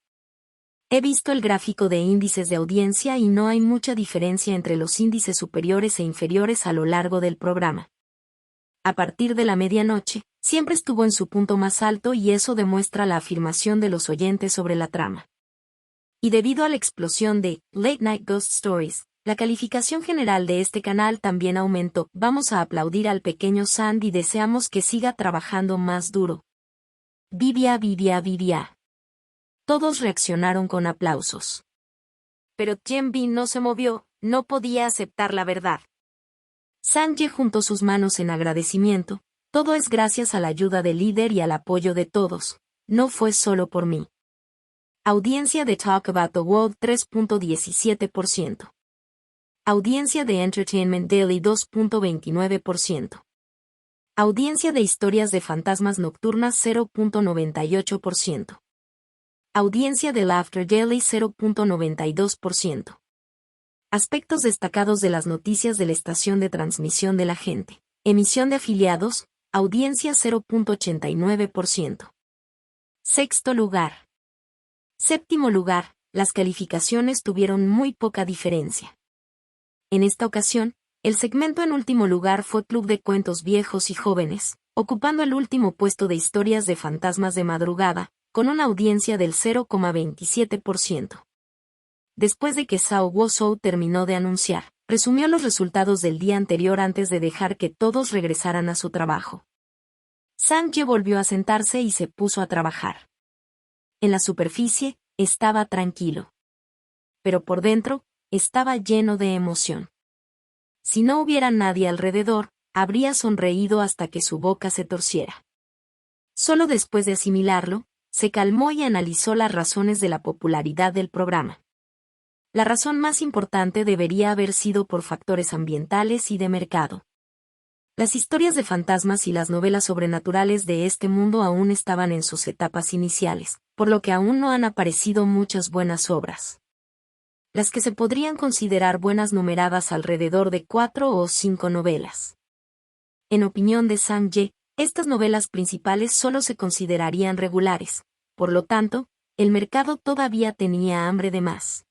He visto el gráfico de índices de audiencia y no hay mucha diferencia entre los índices superiores e inferiores a lo largo del programa. A partir de la medianoche, siempre estuvo en su punto más alto y eso demuestra la afirmación de los oyentes sobre la trama. Y debido a la explosión de Late Night Ghost Stories, la calificación general de este canal también aumentó. Vamos a aplaudir al pequeño Sang y deseamos que siga trabajando más duro. Vivia, vivia, vivia. Todos reaccionaron con aplausos. Pero Yen Bin no se movió, no podía aceptar la verdad. Sang Ye juntó sus manos en agradecimiento. Todo es gracias a la ayuda del líder y al apoyo de todos. No fue solo por mí. Audiencia de Talk About the World 3.17%. Audiencia de Entertainment Daily 2.29%. Audiencia de historias de fantasmas nocturnas 0.98%. Audiencia de Laughter Jelly 0.92%. Aspectos destacados de las noticias de la estación de transmisión de la gente. Emisión de afiliados, audiencia 0.89%. Sexto lugar. Séptimo lugar, las calificaciones tuvieron muy poca diferencia. En esta ocasión, el segmento en último lugar fue Club de Cuentos Viejos y Jóvenes, ocupando el último puesto de historias de fantasmas de madrugada, con una audiencia del 0.27%. Después de que Sao Woso terminó de anunciar, resumió los resultados del día anterior antes de dejar que todos regresaran a su trabajo. Sang-ye volvió a sentarse y se puso a trabajar. En la superficie, estaba tranquilo. Pero por dentro, estaba lleno de emoción. Si no hubiera nadie alrededor, habría sonreído hasta que su boca se torciera. Solo después de asimilarlo, se calmó y analizó las razones de la popularidad del programa. La razón más importante debería haber sido por factores ambientales y de mercado. Las historias de fantasmas y las novelas sobrenaturales de este mundo aún estaban en sus etapas iniciales, por lo que aún no han aparecido muchas buenas obras. Las que se podrían considerar buenas numeradas alrededor de 4 o 5 novelas. En opinión de Sang-ye, estas novelas principales solo se considerarían regulares, por lo tanto, el mercado todavía tenía hambre de más.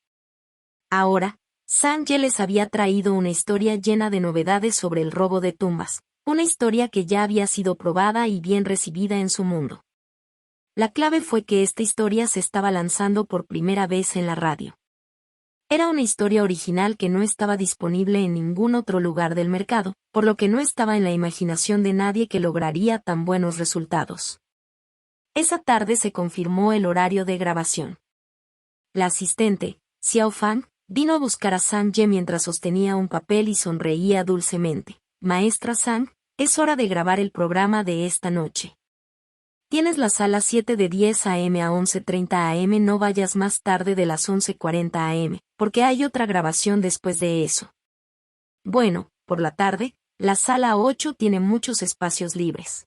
Ahora, Sang-ye les había traído una historia llena de novedades sobre el robo de tumbas, una historia que ya había sido probada y bien recibida en su mundo. La clave fue que esta historia se estaba lanzando por primera vez en la radio. Era una historia original que no estaba disponible en ningún otro lugar del mercado, por lo que no estaba en la imaginación de nadie que lograría tan buenos resultados. Esa tarde se confirmó el horario de grabación. La asistente, Xiao Fang, vino a buscar a Sang-ye mientras sostenía un papel y sonreía dulcemente. Maestra Sang, es hora de grabar el programa de esta noche. Tienes la sala 7 de 10 a.m. a 11:30 a.m. No vayas más tarde de las 11:40 a.m., porque hay otra grabación después de eso. Bueno, por la tarde, la sala 8 tiene muchos espacios libres.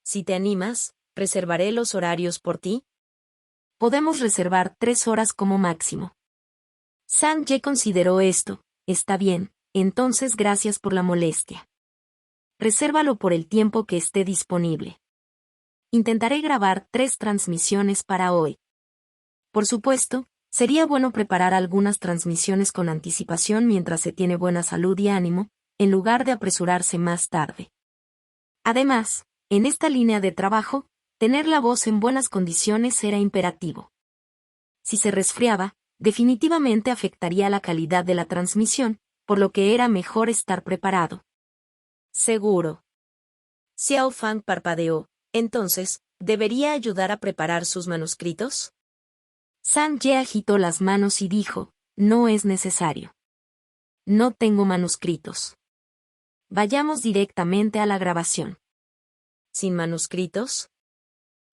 Si te animas, reservaré los horarios por ti. Podemos reservar 3 horas como máximo. Sang-ye consideró esto. Está bien, entonces gracias por la molestia. Resérvalo por el tiempo que esté disponible. Intentaré grabar 3 transmisiones para hoy. Por supuesto, sería bueno preparar algunas transmisiones con anticipación mientras se tiene buena salud y ánimo, en lugar de apresurarse más tarde. Además, en esta línea de trabajo, tener la voz en buenas condiciones era imperativo. Si se resfriaba, definitivamente afectaría la calidad de la transmisión, por lo que era mejor estar preparado. Seguro. Xiao Fang parpadeó. Entonces, ¿debería ayudar a preparar sus manuscritos? Sang-ye agitó las manos y dijo, no es necesario. No tengo manuscritos. Vayamos directamente a la grabación. ¿Sin manuscritos?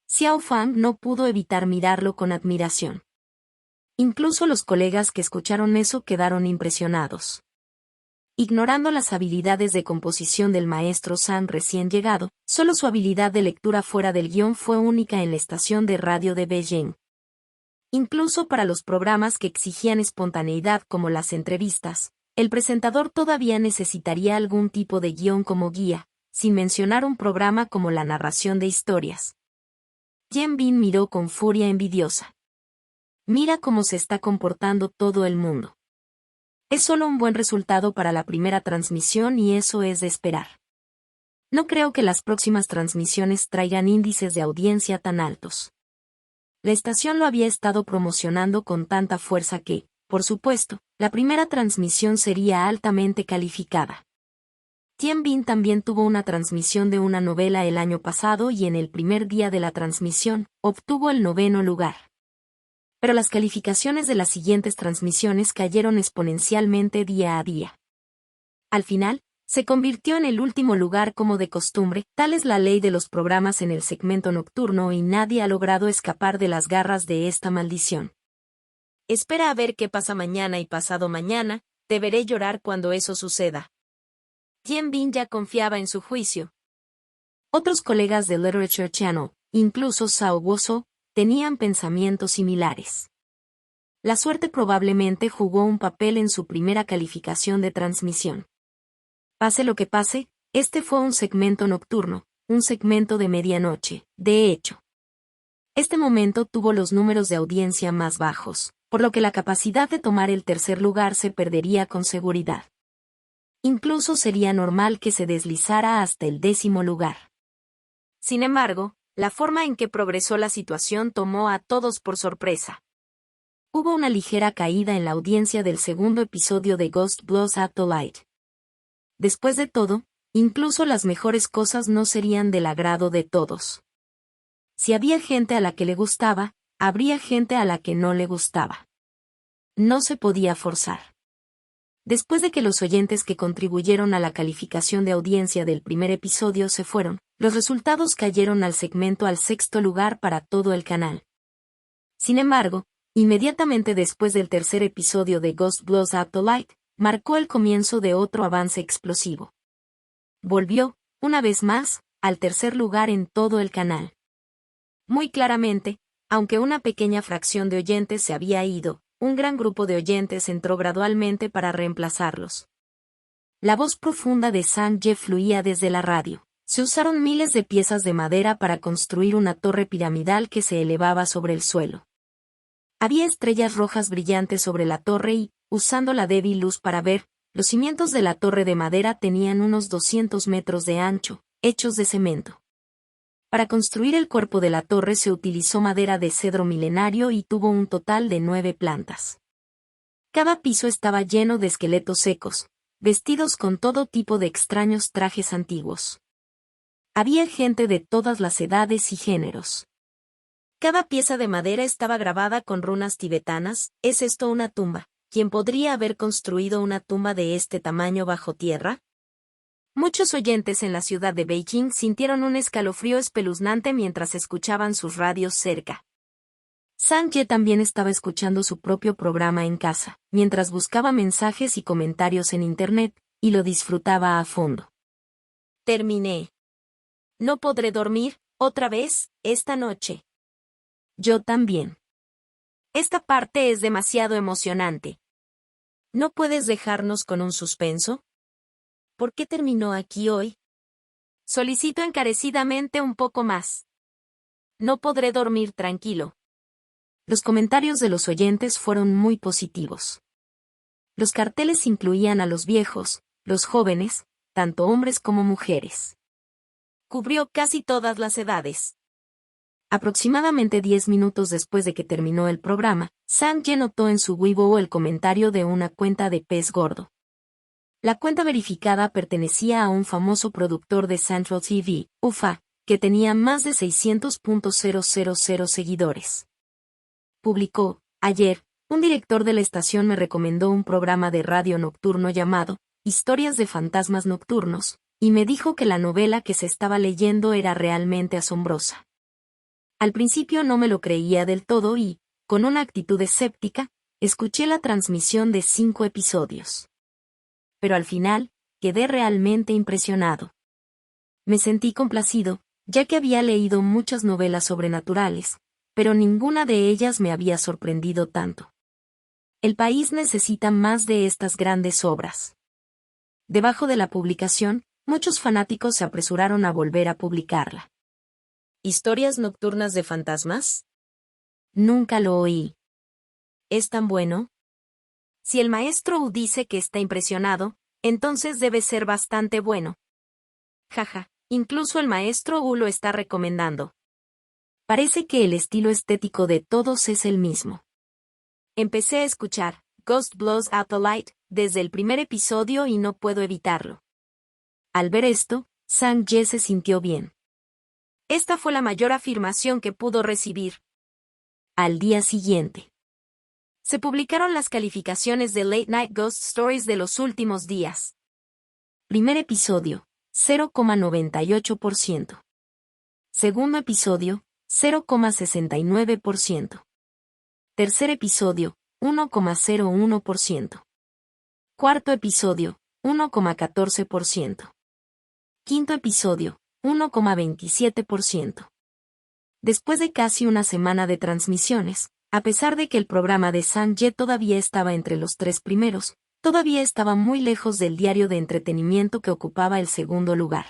Xiao Fang no pudo evitar mirarlo con admiración. Incluso los colegas que escucharon eso quedaron impresionados. Ignorando las habilidades de composición del maestro Sang recién llegado, solo su habilidad de lectura fuera del guión fue única en la estación de radio de Beijing. Incluso para los programas que exigían espontaneidad como las entrevistas, el presentador todavía necesitaría algún tipo de guión como guía, sin mencionar un programa como la narración de historias. Yen Bin miró con furia envidiosa. Mira cómo se está comportando todo el mundo. Es solo un buen resultado para la primera transmisión y eso es de esperar. No creo que las próximas transmisiones traigan índices de audiencia tan altos. La estación lo había estado promocionando con tanta fuerza que, por supuesto, la primera transmisión sería altamente calificada. Tien Bin también tuvo una transmisión de una novela el año pasado y en el primer día de la transmisión, obtuvo el 9º lugar. Pero las calificaciones de las siguientes transmisiones cayeron exponencialmente día a día. Al final, se convirtió en el último lugar como de costumbre, tal es la ley de los programas en el segmento nocturno y nadie ha logrado escapar de las garras de esta maldición. Espera a ver qué pasa mañana y pasado mañana, deberé llorar cuando eso suceda. Tien Bin ya confiaba en su juicio. Otros colegas de Literature Channel, incluso Sao Woso, tenían pensamientos similares. La suerte probablemente jugó un papel en su primera calificación de transmisión. Pase lo que pase, este fue un segmento nocturno, un segmento de medianoche, de hecho. Este momento tuvo los números de audiencia más bajos, por lo que la capacidad de tomar el tercer lugar se perdería con seguridad. Incluso sería normal que se deslizara hasta el 10º lugar. Sin embargo, la forma en que progresó la situación tomó a todos por sorpresa. Hubo una ligera caída en la audiencia del segundo episodio de Ghost Blows Out the Light. Después de todo, incluso las mejores cosas no serían del agrado de todos. Si había gente a la que le gustaba, habría gente a la que no le gustaba. No se podía forzar. Después de que los oyentes que contribuyeron a la calificación de audiencia del primer episodio se fueron, los resultados cayeron al segmento al 6º lugar para todo el canal. Sin embargo, inmediatamente después del tercer episodio de Ghost Blows Out the Light, marcó el comienzo de otro avance explosivo. Volvió, una vez más, al tercer lugar en todo el canal. Muy claramente, aunque una pequeña fracción de oyentes se había ido, un gran grupo de oyentes entró gradualmente para reemplazarlos. La voz profunda de Sang-ye fluía desde la radio. Se usaron miles de piezas de madera para construir una torre piramidal que se elevaba sobre el suelo. Había estrellas rojas brillantes sobre la torre y, usando la débil luz para ver, los cimientos de la torre de madera tenían unos 200 metros de ancho, hechos de cemento. Para construir el cuerpo de la torre se utilizó madera de cedro milenario y tuvo un total de 9 plantas. Cada piso estaba lleno de esqueletos secos, vestidos con todo tipo de extraños trajes antiguos. Había gente de todas las edades y géneros. Cada pieza de madera estaba grabada con runas tibetanas. ¿Es esto una tumba? ¿Quién podría haber construido una tumba de este tamaño bajo tierra? Muchos oyentes en la ciudad de Beijing sintieron un escalofrío espeluznante mientras escuchaban sus radios cerca. Sang-ye también estaba escuchando su propio programa en casa, mientras buscaba mensajes y comentarios en Internet, y lo disfrutaba a fondo. Terminé. No podré dormir, otra vez, esta noche. Yo también. Esta parte es demasiado emocionante. ¿No puedes dejarnos con un suspenso? ¿Por qué terminó aquí hoy? Solicito encarecidamente un poco más. No podré dormir tranquilo. Los comentarios de los oyentes fueron muy positivos. Los carteles incluían a los viejos, los jóvenes, tanto hombres como mujeres. Cubrió casi todas las edades. Aproximadamente 10 minutos después de que terminó el programa, Sang-ye notó en su Weibo el comentario de una cuenta de pez gordo. La cuenta verificada pertenecía a un famoso productor de Central TV, UFA, que tenía más de 600.000 seguidores. Publicó, ayer, un director de la estación me recomendó un programa de radio nocturno llamado Historias de Fantasmas Nocturnos, y me dijo que la novela que se estaba leyendo era realmente asombrosa. Al principio no me lo creía del todo y, con una actitud escéptica, escuché la transmisión de 5 episodios. Pero al final, quedé realmente impresionado. Me sentí complacido, ya que había leído muchas novelas sobrenaturales, pero ninguna de ellas me había sorprendido tanto. El país necesita más de estas grandes obras. Debajo de la publicación, muchos fanáticos se apresuraron a volver a publicarla. ¿Historias nocturnas de fantasmas? Nunca lo oí. ¿Es tan bueno? Si el maestro Wu dice que está impresionado, entonces debe ser bastante bueno. Jaja, incluso el maestro Wu lo está recomendando. Parece que el estilo estético de todos es el mismo. Empecé a escuchar Ghost Blows Out the Light desde el primer episodio y no puedo evitarlo. Al ver esto, Sang-ye se sintió bien. Esta fue la mayor afirmación que pudo recibir. Al día siguiente, se publicaron las calificaciones de Late Night Ghost Stories de los últimos días. Primer episodio, 0,98%. Segundo episodio, 0,69%. Tercer episodio, 1,01%. Cuarto episodio, 1,14%. Quinto episodio, 1,27%. Después de casi una semana de transmisiones, a pesar de que el programa de Sang-ye todavía estaba entre los 3 primeros, todavía estaba muy lejos del diario de entretenimiento que ocupaba el segundo lugar.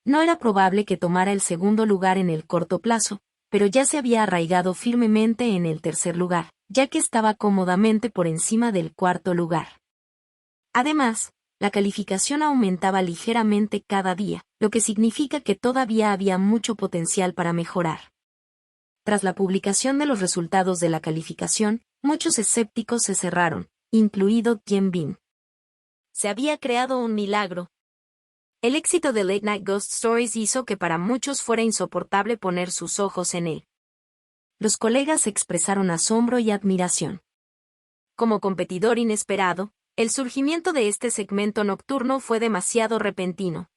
No era probable que tomara el segundo lugar en el corto plazo, pero ya se había arraigado firmemente en el tercer lugar, ya que estaba cómodamente por encima del cuarto lugar. Además, la calificación aumentaba ligeramente cada día, lo que significa que todavía había mucho potencial para mejorar. Tras la publicación de los resultados de la calificación, muchos escépticos se cerraron, incluido Tien Bin. Se había creado un milagro. El éxito de Late Night Ghost Stories hizo que para muchos fuera insoportable poner sus ojos en él. Los colegas expresaron asombro y admiración. Como competidor inesperado, el surgimiento de este segmento nocturno fue demasiado repentino.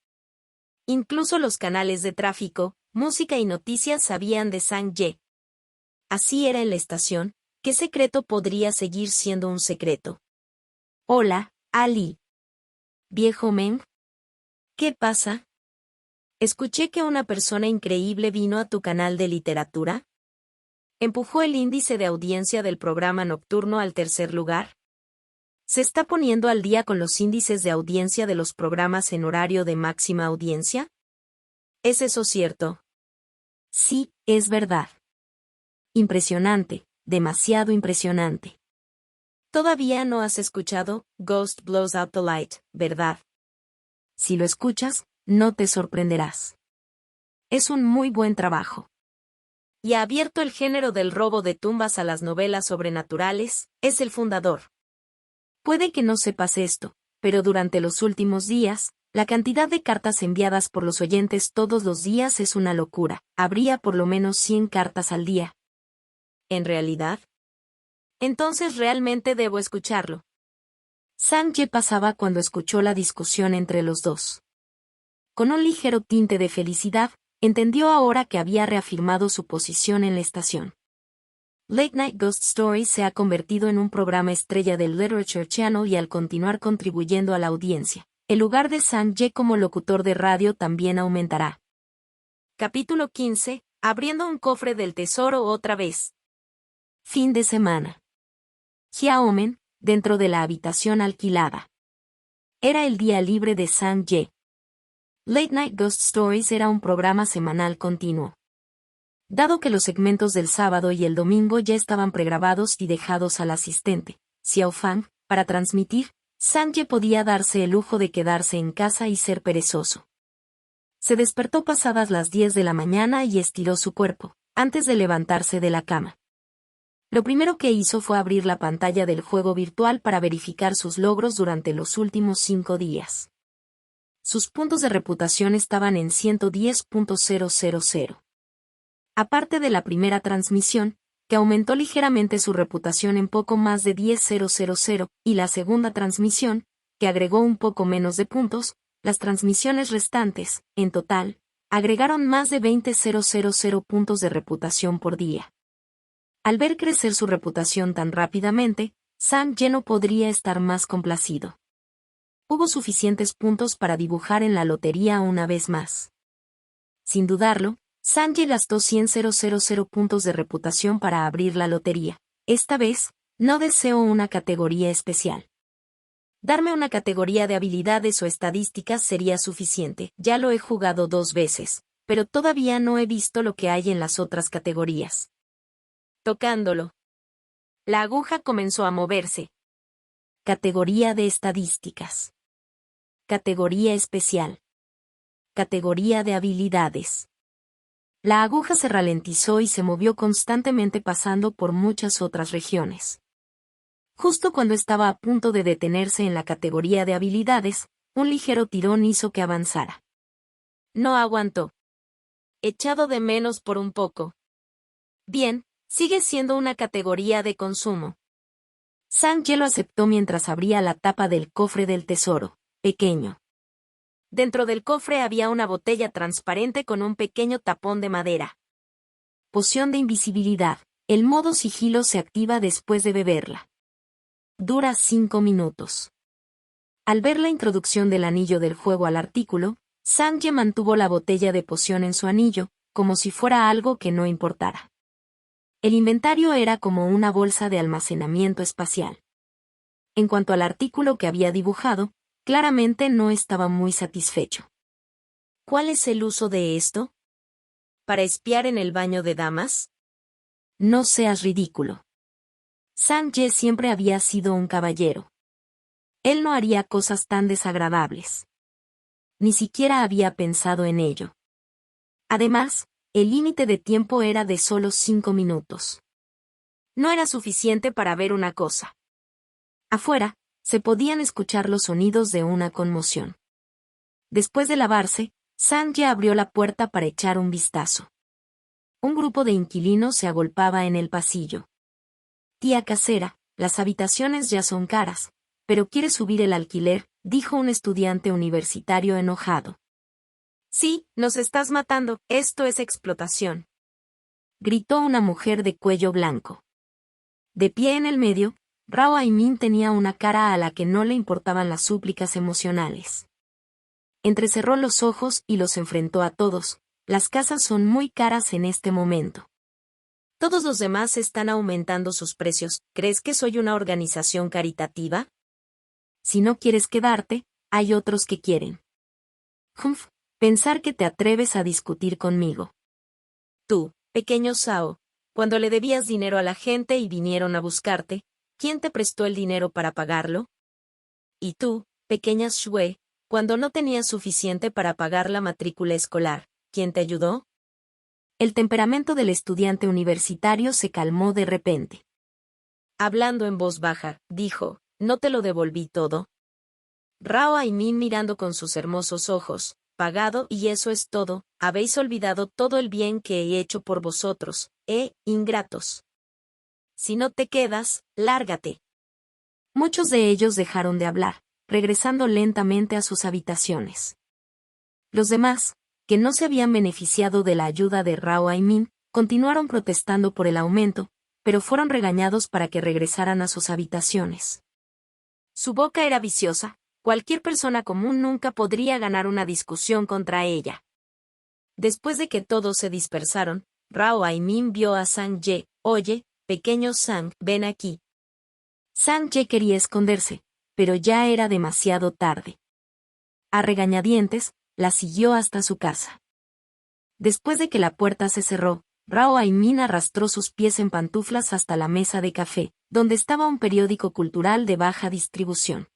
Incluso los canales de tráfico, música y noticias sabían de Sang-ye. Así era en la estación, ¿qué secreto podría seguir siendo un secreto? Hola, Ali. Viejo Meng. ¿Qué pasa? Escuché que una persona increíble vino a tu canal de literatura. ¿Empujó el índice de audiencia del programa nocturno al tercer lugar? ¿Se está poniendo al día con los índices de audiencia de los programas en horario de máxima audiencia? ¿Es eso cierto? Sí, es verdad. Impresionante, demasiado impresionante. Todavía no has escuchado Ghost Blows Out the Light, ¿verdad? Si lo escuchas, no te sorprenderás. Es un muy buen trabajo. Y ha abierto el género del robo de tumbas a las novelas sobrenaturales, es el fundador. Puede que no sepas esto, pero durante los últimos días, la cantidad de cartas enviadas por los oyentes todos los días es una locura. Habría por lo menos 100 cartas al día. ¿En realidad? Entonces realmente debo escucharlo. Sang-ye pasaba cuando escuchó la discusión entre los dos. Con un ligero tinte de felicidad, entendió ahora que había reafirmado su posición en la estación. Late Night Ghost Stories se ha convertido en un programa estrella del Literature Channel y al continuar contribuyendo a la audiencia, el lugar de Sang-ye como locutor de radio también aumentará. Capítulo 15. Abriendo un cofre del tesoro otra vez. Fin de semana. Xiaomen, dentro de la habitación alquilada. Era el día libre de Sang-ye. Late Night Ghost Stories era un programa semanal continuo. Dado que los segmentos del sábado y el domingo ya estaban pregrabados y dejados al asistente, Xiao Fang, para transmitir, Sang-ye podía darse el lujo de quedarse en casa y ser perezoso. Se despertó pasadas las 10 de la mañana y estiró su cuerpo, antes de levantarse de la cama. Lo primero que hizo fue abrir la pantalla del juego virtual para verificar sus logros durante los últimos 5 días. Sus puntos de reputación estaban en 110.000. Aparte de la primera transmisión, que aumentó ligeramente su reputación en poco más de 10.000, y la segunda transmisión, que agregó un poco menos de puntos, las transmisiones restantes, en total, agregaron más de 20.000 puntos de reputación por día. Al ver crecer su reputación tan rápidamente, Sang-ye no podría estar más complacido. Hubo suficientes puntos para dibujar en la lotería una vez más. Sin dudarlo, Sang-ye gastó 100.000 puntos de reputación para abrir la lotería. Esta vez, no deseo una categoría especial. Darme una categoría de habilidades o estadísticas sería suficiente. Ya lo he jugado 2 veces, pero todavía no he visto lo que hay en las otras categorías. Tocándolo. La aguja comenzó a moverse. Categoría de estadísticas. Categoría especial. Categoría de habilidades. La aguja se ralentizó y se movió constantemente pasando por muchas otras regiones. Justo cuando estaba a punto de detenerse en la categoría de habilidades, un ligero tirón hizo que avanzara. No aguantó. Echado de menos por un poco. Bien, sigue siendo una categoría de consumo. Sang-ye lo aceptó mientras abría la tapa del cofre del tesoro, pequeño. Dentro del cofre había una botella transparente con un pequeño tapón de madera. Poción de invisibilidad. El modo sigilo se activa después de beberla. Dura 5 minutos. Al ver la introducción del anillo del juego al artículo, Sang-ye mantuvo la botella de poción en su anillo, como si fuera algo que no importara. El inventario era como una bolsa de almacenamiento espacial. En cuanto al artículo que había dibujado, claramente no estaba muy satisfecho. ¿Cuál es el uso de esto? ¿Para espiar en el baño de damas? No seas ridículo. Sang-ye siempre había sido un caballero. Él no haría cosas tan desagradables. Ni siquiera había pensado en ello. Además, el límite de tiempo era de solo 5 minutos. No era suficiente para ver una cosa. Afuera, se podían escuchar los sonidos de una conmoción. Después de lavarse, Sang-ye abrió la puerta para echar un vistazo. Un grupo de inquilinos se agolpaba en el pasillo. Tía casera, las habitaciones ya son caras, pero ¿quieres subir el alquiler?, dijo un estudiante universitario enojado. Sí, nos estás matando, esto es explotación. Gritó una mujer de cuello blanco. De pie en el medio, Rao Aimin tenía una cara a la que no le importaban las súplicas emocionales. Entrecerró los ojos y los enfrentó a todos. Las casas son muy caras en este momento. Todos los demás están aumentando sus precios. ¿Crees que soy una organización caritativa? Si no quieres quedarte, hay otros que quieren. Humph, pensar que te atreves a discutir conmigo. Tú, pequeño Sao, cuando le debías dinero a la gente y vinieron a buscarte, ¿quién te prestó el dinero para pagarlo? Y tú, pequeña Shue, cuando no tenías suficiente para pagar la matrícula escolar, ¿quién te ayudó? El temperamento del estudiante universitario se calmó de repente. Hablando en voz baja, dijo, ¿no te lo devolví todo? Rao Aimin mirando con sus hermosos ojos, pagado y eso es todo, habéis olvidado todo el bien que he hecho por vosotros, ingratos. Si no te quedas, lárgate. Muchos de ellos dejaron de hablar, regresando lentamente a sus habitaciones. Los demás, que no se habían beneficiado de la ayuda de Rao Aimin, continuaron protestando por el aumento, pero fueron regañados para que regresaran a sus habitaciones. Su boca era viciosa, cualquier persona común nunca podría ganar una discusión contra ella. Después de que todos se dispersaron, Rao Aimin vio a Sang-ye. Oye, pequeño Sang, ven aquí. Sang-ye quería esconderse, pero ya era demasiado tarde. A regañadientes, la siguió hasta su casa. Después de que la puerta se cerró, Rao Aimin arrastró sus pies en pantuflas hasta la mesa de café, donde estaba un periódico cultural de baja distribución.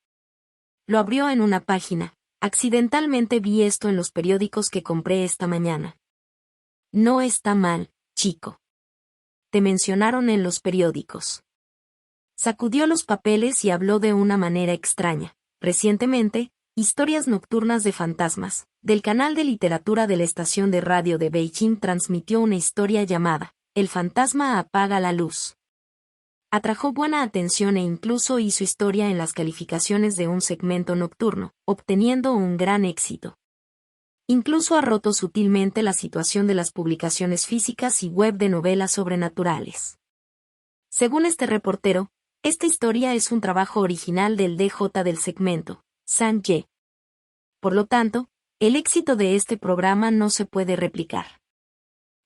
Lo abrió en una página. Accidentalmente vi esto en los periódicos que compré esta mañana. No está mal, chico. Te mencionaron en los periódicos. Sacudió los papeles y habló de una manera extraña. Recientemente, Historias Nocturnas de Fantasmas, del canal de literatura de la estación de radio de Beijing transmitió una historia llamada El fantasma apaga la luz. Atrajo buena atención e incluso hizo historia en las calificaciones de un segmento nocturno, obteniendo un gran éxito. Incluso ha roto sutilmente la situación de las publicaciones físicas y web de novelas sobrenaturales. Según este reportero, esta historia es un trabajo original del DJ del segmento, Sang-ye. Por lo tanto, el éxito de este programa no se puede replicar.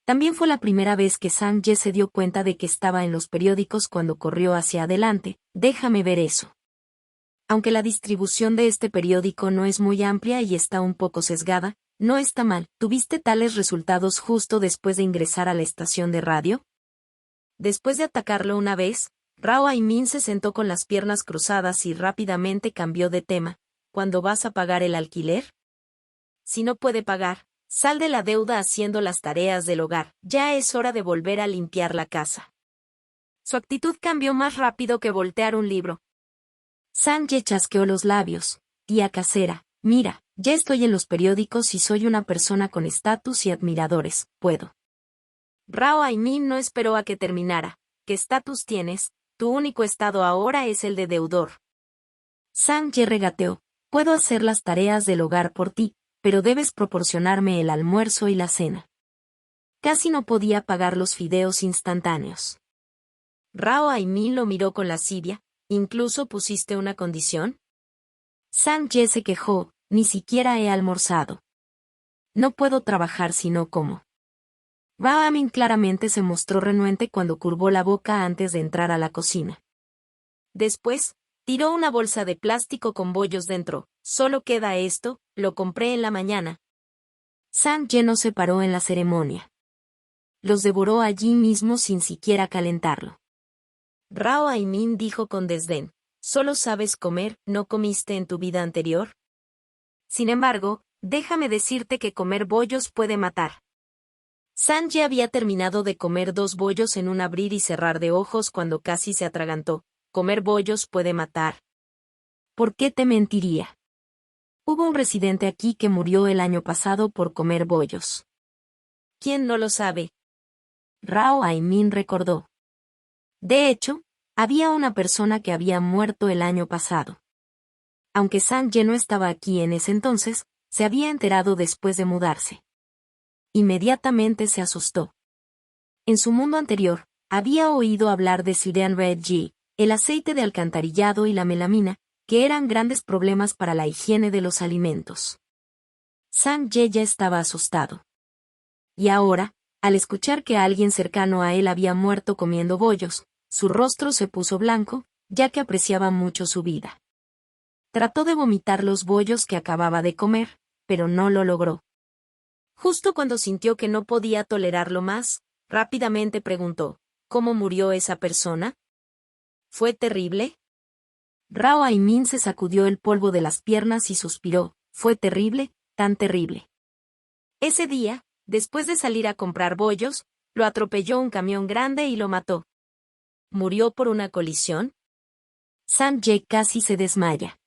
También fue la primera vez que Sang-ye se dio cuenta de que estaba en los periódicos cuando corrió hacia adelante. Déjame ver eso. Aunque la distribución de este periódico no es muy amplia y está un poco sesgada, no está mal. ¿Tuviste tales resultados justo después de ingresar a la estación de radio? Después de atacarlo una vez, Rao Aimin se sentó con las piernas cruzadas y rápidamente cambió de tema. ¿Cuándo vas a pagar el alquiler? Si no puede pagar, sal de la deuda haciendo las tareas del hogar. Ya es hora de volver a limpiar la casa. Su actitud cambió más rápido que voltear un libro. Sang-ye chasqueó los labios. Tía casera, mira, ya estoy en los periódicos y soy una persona con estatus y admiradores, puedo. Rao Aimin no esperó a que terminara. ¿Qué estatus tienes? Tu único estado ahora es el de deudor. Sang-ye regateó. Puedo hacer las tareas del hogar por ti, pero debes proporcionarme el almuerzo y la cena. Casi no podía pagar los fideos instantáneos. Rao Aimin lo miró con lascivia. ¿Incluso pusiste una condición? Sang-ye se quejó, ni siquiera he almorzado. No puedo trabajar si no como. Amin claramente se mostró renuente cuando curvó la boca antes de entrar a la cocina. Después, tiró una bolsa de plástico con bollos dentro. Solo queda esto, lo compré en la mañana. Sang-ye no se paró en la ceremonia. Los devoró allí mismo sin siquiera calentarlo. Rao Aimin dijo con desdén, ¿solo sabes comer, no comiste en tu vida anterior? Sin embargo, déjame decirte que comer bollos puede matar. Sang-ye había terminado de comer 2 bollos en un abrir y cerrar de ojos cuando casi se atragantó. Comer bollos puede matar. ¿Por qué te mentiría? Hubo un residente aquí que murió el año pasado por comer bollos. ¿Quién no lo sabe? Rao Aimin recordó. De hecho, había una persona que había muerto el año pasado. Aunque Sang-ye no estaba aquí en ese entonces, se había enterado después de mudarse. Inmediatamente se asustó. En su mundo anterior, había oído hablar de Syrian Red G, el aceite de alcantarillado y la melamina, que eran grandes problemas para la higiene de los alimentos. Sang-ye ya estaba asustado. Y ahora, al escuchar que alguien cercano a él había muerto comiendo bollos, su rostro se puso blanco, ya que apreciaba mucho su vida. Trató de vomitar los bollos que acababa de comer, pero no lo logró. Justo cuando sintió que no podía tolerarlo más, rápidamente preguntó, ¿cómo murió esa persona? ¿Fue terrible? Rao Aimin se sacudió el polvo de las piernas y suspiró, fue terrible, tan terrible. Ese día, después de salir a comprar bollos, lo atropelló un camión grande y lo mató. ¿Murió por una colisión? Sang-ye casi se desmaya.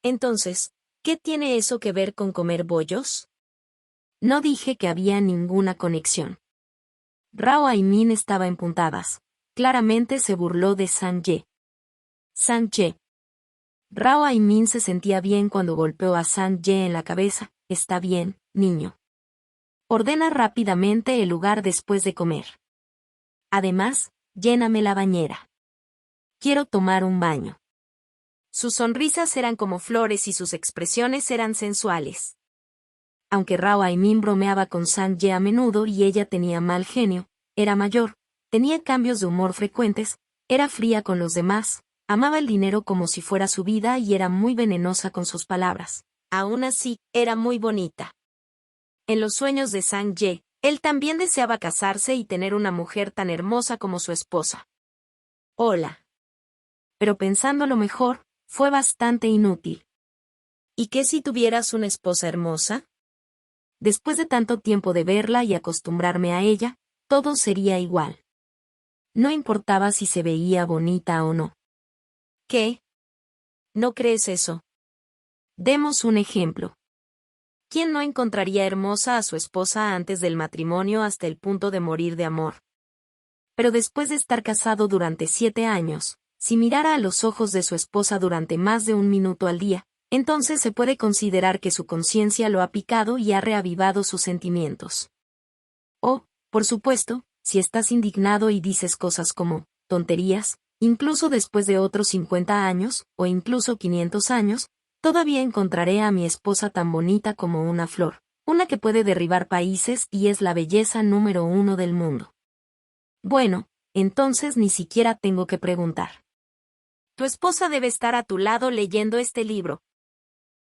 Entonces, ¿qué tiene eso que ver con comer bollos? No dije que había ninguna conexión. Rao Aimin estaba en puntadas. Claramente se burló de Sang-ye. Sang-ye. Rao Aimin se sentía bien cuando golpeó a Sang-ye en la cabeza. Está bien, niño. Ordena rápidamente el lugar después de comer. Además, lléname la bañera. Quiero tomar un baño. Sus sonrisas eran como flores y sus expresiones eran sensuales. Aunque Rao Aimin bromeaba con Sang-ye a menudo y ella tenía mal genio, era mayor, tenía cambios de humor frecuentes, era fría con los demás, amaba el dinero como si fuera su vida y era muy venenosa con sus palabras. Aún así, era muy bonita. En los sueños de Sang-ye, él también deseaba casarse y tener una mujer tan hermosa como su esposa. Hola. Pero pensándolo mejor, fue bastante inútil. ¿Y qué si tuvieras una esposa hermosa? Después de tanto tiempo de verla y acostumbrarme a ella, todo sería igual. No importaba si se veía bonita o no. ¿Qué? ¿No crees eso? Demos un ejemplo. ¿Quién no encontraría hermosa a su esposa antes del matrimonio hasta el punto de morir de amor? Pero después de estar casado durante 7 años, si mirara a los ojos de su esposa durante más de 1 minuto al día, entonces se puede considerar que su conciencia lo ha picado y ha reavivado sus sentimientos. Oh, por supuesto, si estás indignado y dices cosas como, tonterías, incluso después de otros 50 años, o incluso 500 años, todavía encontraré a mi esposa tan bonita como una flor, una que puede derribar países y es la belleza número 1 del mundo. Bueno, entonces ni siquiera tengo que preguntar. Tu esposa debe estar a tu lado leyendo este libro,